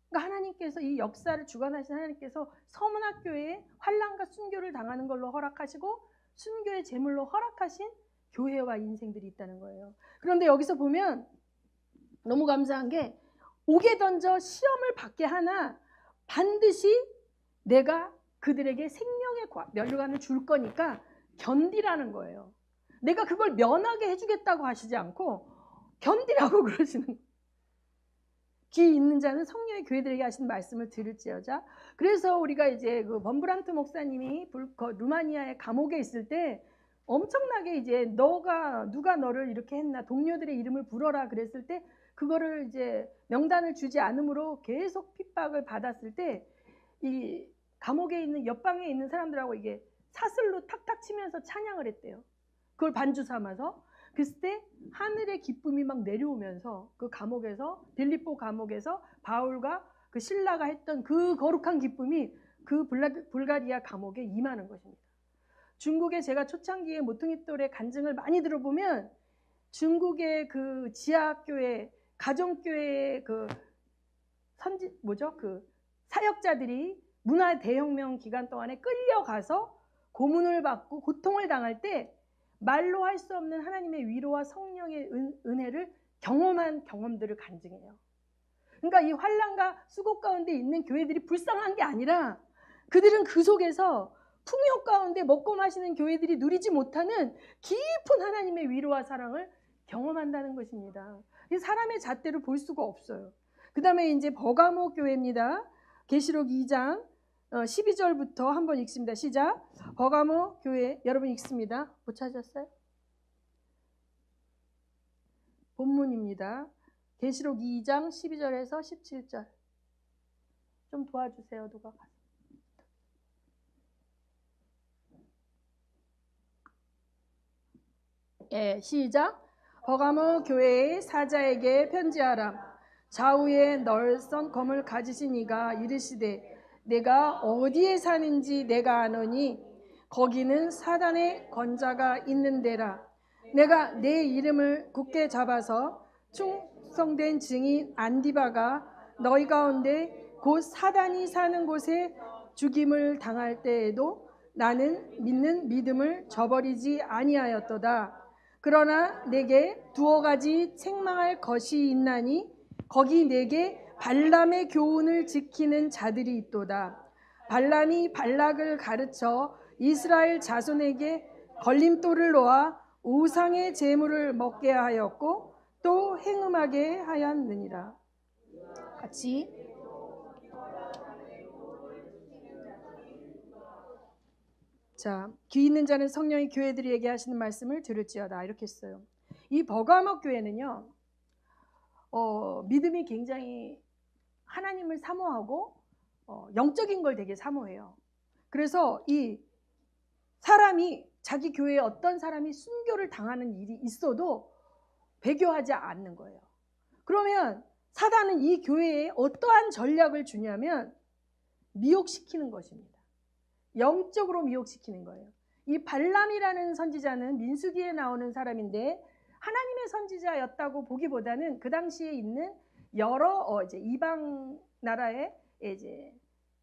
그러니까 하나님께서 이 역사를 주관하신 하나님께서 서문학교에 환난과 순교를 당하는 걸로 허락하시고 순교의 제물로 허락하신 교회와 인생들이 있다는 거예요. 그런데 여기서 보면 너무 감사한 게 옥에 던져 시험을 받게 하나 반드시 내가 그들에게 생명의 면류관을 줄 거니까 견디라는 거예요. 내가 그걸 면하게 해주겠다고 하시지 않고 견디라고 그러시는 거예요. 귀 있는 자는 성령의 교회들에게 하시는 말씀을 들을지어자. 그래서 우리가 이제 그 범브란트 목사님이 루마니아의 감옥에 있을 때 엄청나게 이제 누가 너를 이렇게 했나 동료들의 이름을 불어라 그랬을 때 그거를 이제 명단을 주지 않으므로 계속 핍박을 받았을 때 이 감옥에 있는 옆방에 있는 사람들하고 이게 사슬로 탁탁 치면서 찬양을 했대요. 그걸 반주 삼아서. 그랬을 때 하늘의 기쁨이 막 내려오면서 그 감옥에서 빌립보 감옥에서 바울과 그 실라가 했던 그 거룩한 기쁨이 그 불가리아 감옥에 임하는 것입니다. 중국에 제가 초창기에 모퉁이 돌의 간증을 많이 들어보면 중국의 그 지하학교에 가정교회의 그 그 사역자들이 문화 대혁명 기간 동안에 끌려가서 고문을 받고 고통을 당할 때 말로 할 수 없는 하나님의 위로와 성령의 은혜를 경험한 경험들을 간증해요. 그러니까 이 환난과 수고 가운데 있는 교회들이 불쌍한 게 아니라 그들은 그 속에서 풍요 가운데 먹고 마시는 교회들이 누리지 못하는 깊은 하나님의 위로와 사랑을 경험한다는 것입니다. 사람의 잣대로 볼 수가 없어요. 그 다음에 이제 버가모 교회입니다. 계시록 2장 12절부터 한번 읽습니다. 시작. 버가모 교회 여러분 읽습니다. 못 찾았어요? 본문입니다. 계시록 2장 12절에서 17절. 좀 도와주세요. 누가 가서. 예, 시작. 버가모 교회의 사자에게 편지하라. 좌우에 널선 검을 가지신 이가 이르시되 내가 어디에 사는지 내가 아노니 거기는 사단의 권자가 있는 데라. 내가 내 이름을 굳게 잡아서 충성된 증인 안디바가 너희 가운데 곧 사단이 사는 곳에 죽임을 당할 때에도 나는 믿는 믿음을 저버리지 아니하였도다. 그러나 내게 두어 가지 책망할 것이 있나니 거기 내게 발람의 교훈을 지키는 자들이 있도다. 발람이 발락을 가르쳐 이스라엘 자손에게 걸림돌을 놓아 우상의 제물을 먹게 하였고 또 행음하게 하였느니라. 같이. 자, 귀 있는 자는 성령이 교회들에게 하시는 말씀을 들을지어다, 이렇게 했어요. 이 버가목 교회는요, 믿음이 굉장히 하나님을 사모하고 영적인 걸 되게 사모해요. 그래서 이 사람이, 자기 교회에 어떤 사람이 순교를 당하는 일이 있어도 배교하지 않는 거예요. 그러면 사단은 이 교회에 어떠한 전략을 주냐면 미혹시키는 것입니다. 영적으로 미혹시키는 거예요. 이 발람이라는 선지자는 민수기에 나오는 사람인데 하나님의 선지자였다고 보기보다는 그 당시에 있는 여러 이제 이방 나라에 이제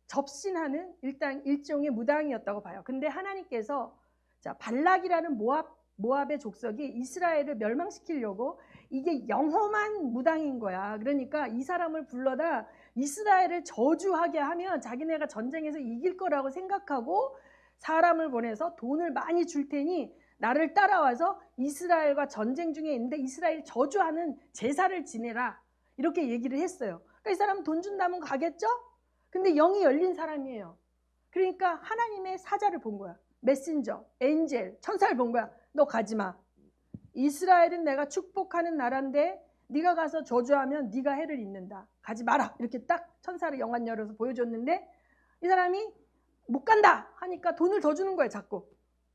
접신하는 일종의 무당이었다고 봐요. 근데 하나님께서 발락이라는 모압의 족속이 이스라엘을 멸망시키려고, 이게 영험한 무당인 거야. 그러니까 이 사람을 불러다 이스라엘을 저주하게 하면 자기네가 전쟁에서 이길 거라고 생각하고 사람을 보내서 돈을 많이 줄 테니 나를 따라와서 이스라엘과 전쟁 중에 있는데 이스라엘 저주하는 제사를 지내라, 이렇게 얘기를 했어요. 그러니까 이 사람은 돈 준다면 가겠죠? 근데 영이 열린 사람이에요. 그러니까 하나님의 사자를 본 거야. 메신저, 엔젤, 천사를 본 거야. 너 가지 마. 이스라엘은 내가 축복하는 나라인데 네가 가서 저주하면 네가 해를 입는다. 가지 마라. 이렇게 딱 천사를 영안 열어서 보여줬는데 이 사람이 못 간다 하니까 돈을 더 주는 거야. 자꾸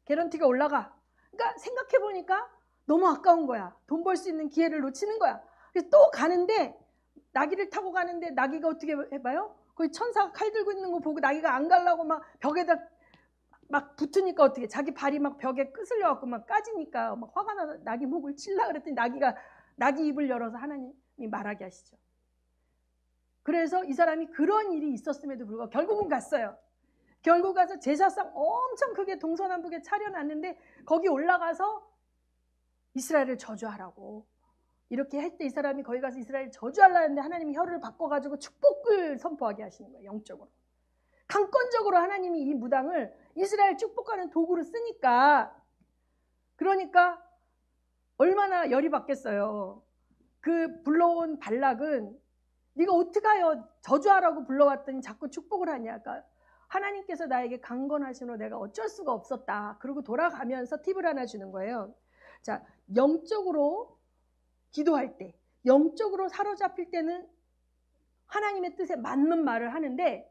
개런티가 올라가. 그러니까 생각해보니까 너무 아까운 거야. 돈 벌 수 있는 기회를 놓치는 거야. 그래서 또 가는데 나귀를 타고 가는데 나귀가 어떻게 해봐요? 거기 천사가 칼 들고 있는 거 보고 나귀가 안 가려고 막 벽에다 막 붙으니까 어떻게, 자기 발이 막 벽에 끄슬려 갖고 막 까지니까 막 화가 나서 나귀 목을 칠라 그랬더니 나귀가 나귀 입을 열어서 하나님이 말하게 하시죠. 그래서 이 사람이 그런 일이 있었음에도 불구하고 결국은 갔어요. 결국 가서 제사상 엄청 크게 동서남북에 차려놨는데 거기 올라가서 이스라엘을 저주하라고 이렇게 할 때 이 사람이 거기 가서 이스라엘 저주하려 했는데 하나님이 혀를 바꿔가지고 축복을 선포하게 하시는 거예요. 영적으로 강권적으로 하나님이 이 무당을 이스라엘 축복하는 도구로 쓰니까, 그러니까 얼마나 열이 받겠어요. 그 불러온 발락은 네가 어떡하여 저주하라고 불러왔더니 자꾸 축복을 하냐. 그러니까 하나님께서 나에게 강권하시노 내가 어쩔 수가 없었다. 그리고 돌아가면서 팁을 하나 주는 거예요. 자, 영적으로 기도할 때, 영적으로 사로잡힐 때는 하나님의 뜻에 맞는 말을 하는데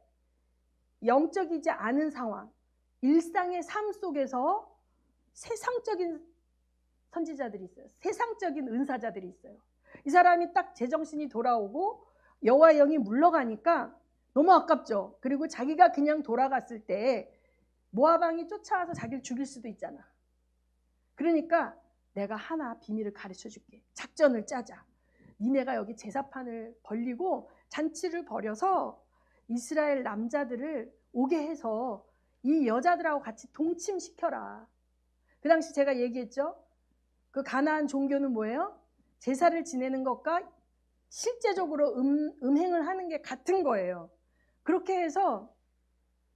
영적이지 않은 상황, 일상의 삶 속에서 세상적인 선지자들이 있어요. 세상적인 은사자들이 있어요. 이 사람이 딱 제정신이 돌아오고 여호와의 영이 물러가니까 너무 아깝죠. 그리고 자기가 그냥 돌아갔을 때 모압 왕이 쫓아와서 자기를 죽일 수도 있잖아. 그러니까 내가 하나 비밀을 가르쳐 줄게. 작전을 짜자. 니네가 여기 제사판을 벌리고 잔치를 벌여서 이스라엘 남자들을 오게 해서 이 여자들하고 같이 동침시켜라. 그 당시 제가 얘기했죠. 그 가나안 종교는 뭐예요? 제사를 지내는 것과 실제적으로 음행을 하는 게 같은 거예요. 그렇게 해서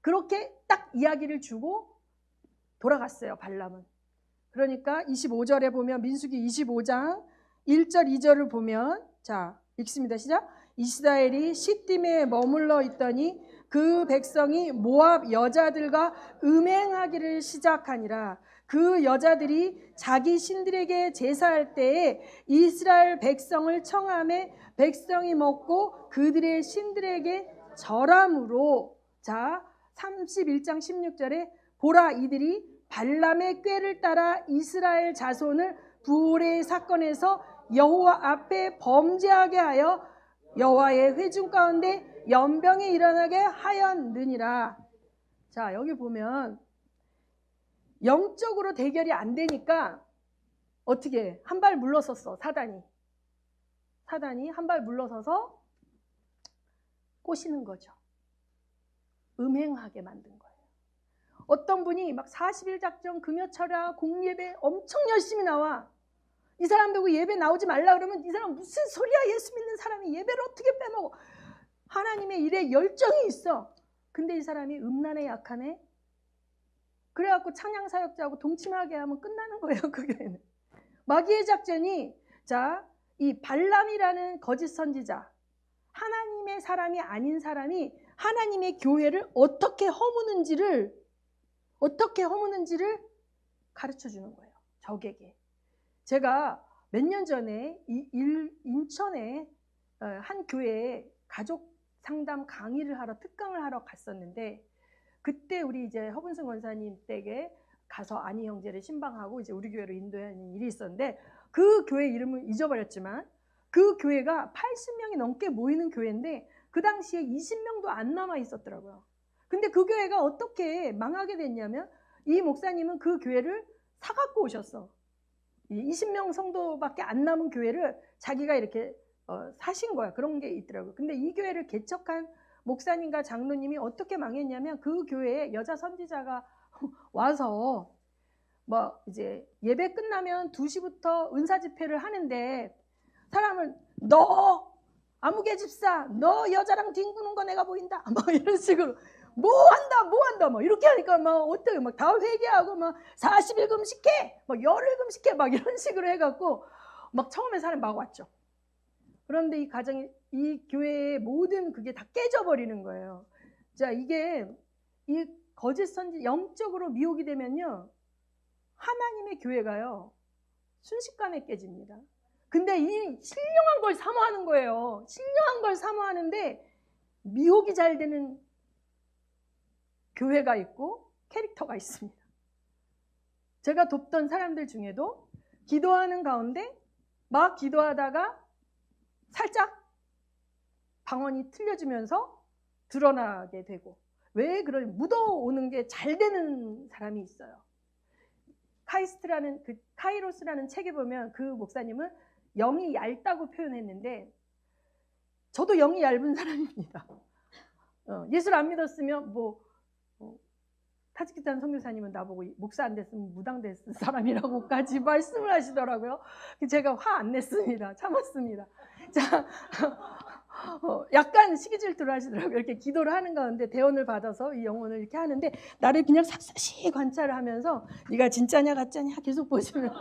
그렇게 딱 이야기를 주고 돌아갔어요. 발람은. 그러니까 25절에 보면 민수기 25장 1절 2절을 보면, 자 읽습니다. 시작. 이스라엘이 시딤에 머물러 있더니 그 백성이 모압 여자들과 음행하기를 시작하니라. 그 여자들이 자기 신들에게 제사할 때에 이스라엘 백성을 청함에 백성이 먹고 그들의 신들에게 절함으로. 자 31장 16절에 보라 이들이 발람의 꾀를 따라 이스라엘 자손을 부올의 사건에서 여호와 앞에 범죄하게 하여 여호와의 회중 가운데 연병이 일어나게 하였느니라. 자 여기 보면 영적으로 대결이 안 되니까 어떻게 한 발 물러섰어. 사단이 한 발 물러서서 꼬시는 거죠. 음행하게 만든 거예요. 어떤 분이 막 40일 작전, 금요철야, 공예배 엄청 열심히 나와. 이 사람 보고 예배 나오지 말라 그러면 이 사람 무슨 소리야. 예수 믿는 사람이 예배를 어떻게 빼먹어. 하나님의 일에 열정이 있어. 근데 이 사람이 음란에 약하네. 그래갖고 찬양 사역자하고 동침하게 하면 끝나는 거예요. 그 교회는. 마귀의 작전이 자, 이 발람이라는 거짓 선지자, 하나님의 사람이 아닌 사람이 하나님의 교회를 어떻게 허무는지를 가르쳐 주는 거예요. 적에게. 제가 몇 년 전에 인천에 한 교회에 가족 상담 강의를 하러 특강을 하러 갔었는데, 그때 우리 이제 허분승 권사님 댁에 가서 안희 형제를 신방하고 이제 우리 교회로 인도하는 일이 있었는데, 그 교회 이름을 잊어버렸지만 그 교회가 80명이 넘게 모이는 교회인데 그 당시에 20명도 안 남아 있었더라고요. 근데 그 교회가 어떻게 망하게 됐냐면, 이 목사님은 그 교회를 사갖고 오셨어. 20명 성도밖에 안 남은 교회를 자기가 이렇게 사신 거야. 그런 게 있더라고요. 근데 이 교회를 개척한 목사님과 장로님이 어떻게 망했냐면, 그 교회에 여자 선지자가 와서 뭐 이제 예배 끝나면 2시부터 은사 집회를 하는데, 사람을 너 아무개 집사, 너 여자랑 뒹구는 거 내가 보인다, 막 이런 식으로 뭐 한다 막 이렇게 하니까 막 어떻게 막 다 회개하고 막 40일 금식해, 막 열흘 금식해, 막 이런 식으로 해갖고 막 처음에 사람 막 왔죠. 그런데 이 가정이, 이 교회의 모든 그게 다 깨져버리는 거예요. 자, 이게 이 거짓 선지 영적으로 미혹이 되면요, 하나님의 교회가요 순식간에 깨집니다. 근데 이 신령한 걸 사모하는 거예요. 신령한 걸 사모하는데 미혹이 잘 되는 교회가 있고 캐릭터가 있습니다. 제가 돕던 사람들 중에도 기도하는 가운데 막 기도하다가 살짝 방언이 틀려지면서 드러나게 되고, 왜 그런 묻어오는 게 잘 되는 사람이 있어요. 카이로스라는 책에 보면 그 목사님은 영이 얇다고 표현했는데, 저도 영이 얇은 사람입니다. 예수를 안 믿었으면 타지키스탄 선교사님은 나보고 목사 안 됐으면 무당 됐을 사람이라고까지 말씀을 하시더라고요. 제가 화 안 냈습니다. 참았습니다. 자, 약간 시기 질투를 하시더라고요. 이렇게 기도를 하는 가운데 대언을 받아서 이 영혼을 이렇게 하는데, 나를 그냥 샅샅이 관찰을 하면서 네가 진짜냐 가짜냐 계속 보시면서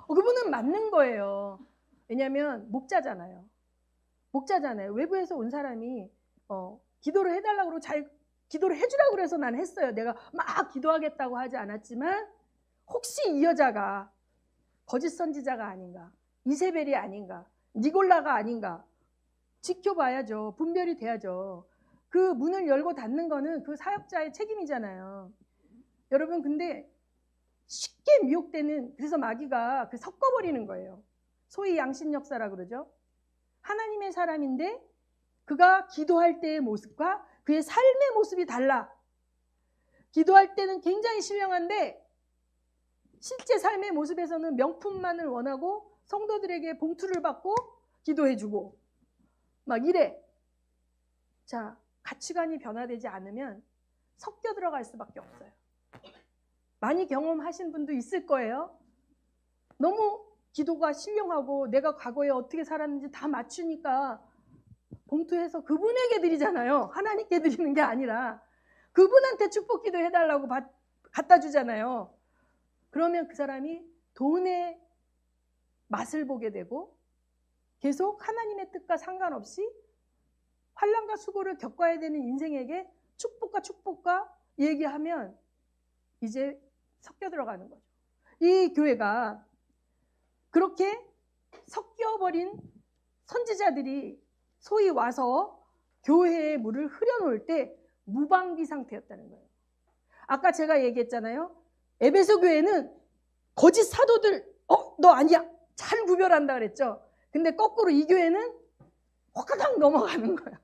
그분은 맞는 거예요. 왜냐하면 목자잖아요. 외부에서 온 사람이 기도를 해달라고 그러고 기도를 해주라고 그래서 난 했어요. 내가 막 기도하겠다고 하지 않았지만, 혹시 이 여자가 거짓 선지자가 아닌가, 이세벨이 아닌가, 니골라가 아닌가 지켜봐야죠. 분별이 돼야죠. 그 문을 열고 닫는 거는 그 사역자의 책임이잖아요. 여러분, 근데 쉽게 미혹되는, 그래서 마귀가 섞어버리는 거예요. 소위 양심역사라 그러죠. 하나님의 사람인데 그가 기도할 때의 모습과 그의 삶의 모습이 달라. 기도할 때는 굉장히 신령한데 실제 삶의 모습에서는 명품만을 원하고 성도들에게 봉투를 받고 기도해주고 막 이래. 자, 가치관이 변화되지 않으면 섞여 들어갈 수밖에 없어요. 많이 경험하신 분도 있을 거예요. 너무 기도가 신령하고 내가 과거에 어떻게 살았는지 다 맞추니까 봉투해서 그분에게 드리잖아요. 하나님께 드리는 게 아니라 그분한테 축복 기도 해달라고 갖다 주잖아요. 그러면 그 사람이 돈의 맛을 보게 되고 계속 하나님의 뜻과 상관없이 환난과 수고를 겪어야 되는 인생에게 축복과 얘기하면 이제 섞여 들어가는 거죠. 이 교회가 그렇게 섞여버린 선지자들이 소위 와서 교회에 물을 흐려놓을 때 무방비 상태였다는 거예요. 아까 제가 얘기했잖아요. 에베소 교회는 거짓 사도들 너 아니야 잘 구별한다 그랬죠. 근데 거꾸로 이 교회는 호카당 넘어가는 거야.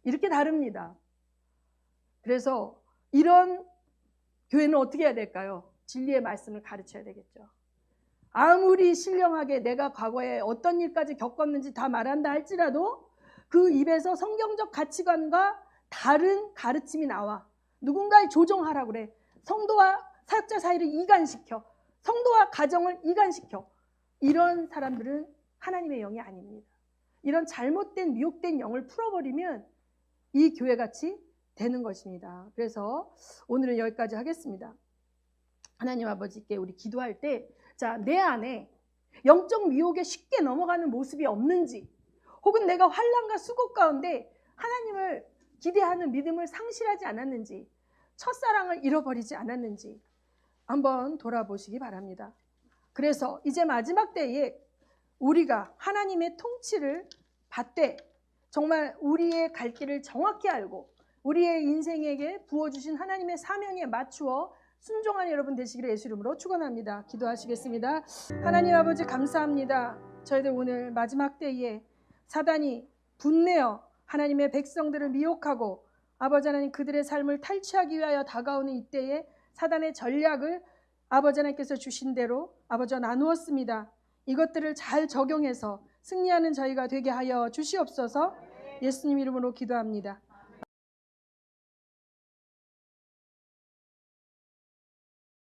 이렇게 다릅니다. 그래서 이런 교회는 어떻게 해야 될까요? 진리의 말씀을 가르쳐야 되겠죠. 아무리 신령하게 내가 과거에 어떤 일까지 겪었는지 다 말한다 할지라도 그 입에서 성경적 가치관과 다른 가르침이 나와. 누군가를 조종하라고 그래. 성도와 사역자 사이를 이간시켜. 성도와 가정을 이간시켜. 이런 사람들은 하나님의 영이 아닙니다. 이런 잘못된 미혹된 영을 풀어버리면 이 교회같이 되는 것입니다. 그래서 오늘은 여기까지 하겠습니다. 하나님 아버지께 우리 기도할 때 자, 내 안에 영적 미혹에 쉽게 넘어가는 모습이 없는지, 혹은 내가 환난과 수고 가운데 하나님을 기대하는 믿음을 상실하지 않았는지, 첫사랑을 잃어버리지 않았는지 한번 돌아보시기 바랍니다. 그래서 이제 마지막 때에 우리가 하나님의 통치를 받되 정말 우리의 갈 길을 정확히 알고 우리의 인생에게 부어주신 하나님의 사명에 맞추어 순종한 여러분 되시기를 예수 이름으로 축원합니다. 기도하시겠습니다. 하나님 아버지 감사합니다. 저희들 오늘 마지막 때에 사단이 분내어 하나님의 백성들을 미혹하고 아버지 하나님 그들의 삶을 탈취하기 위하여 다가오는 이때에 사단의 전략을 아버지 하나님께서 주신 대로 아버지와 나누었습니다. 이것들을 잘 적용해서 승리하는 저희가 되게 하여 주시옵소서. 예수님 이름으로 기도합니다.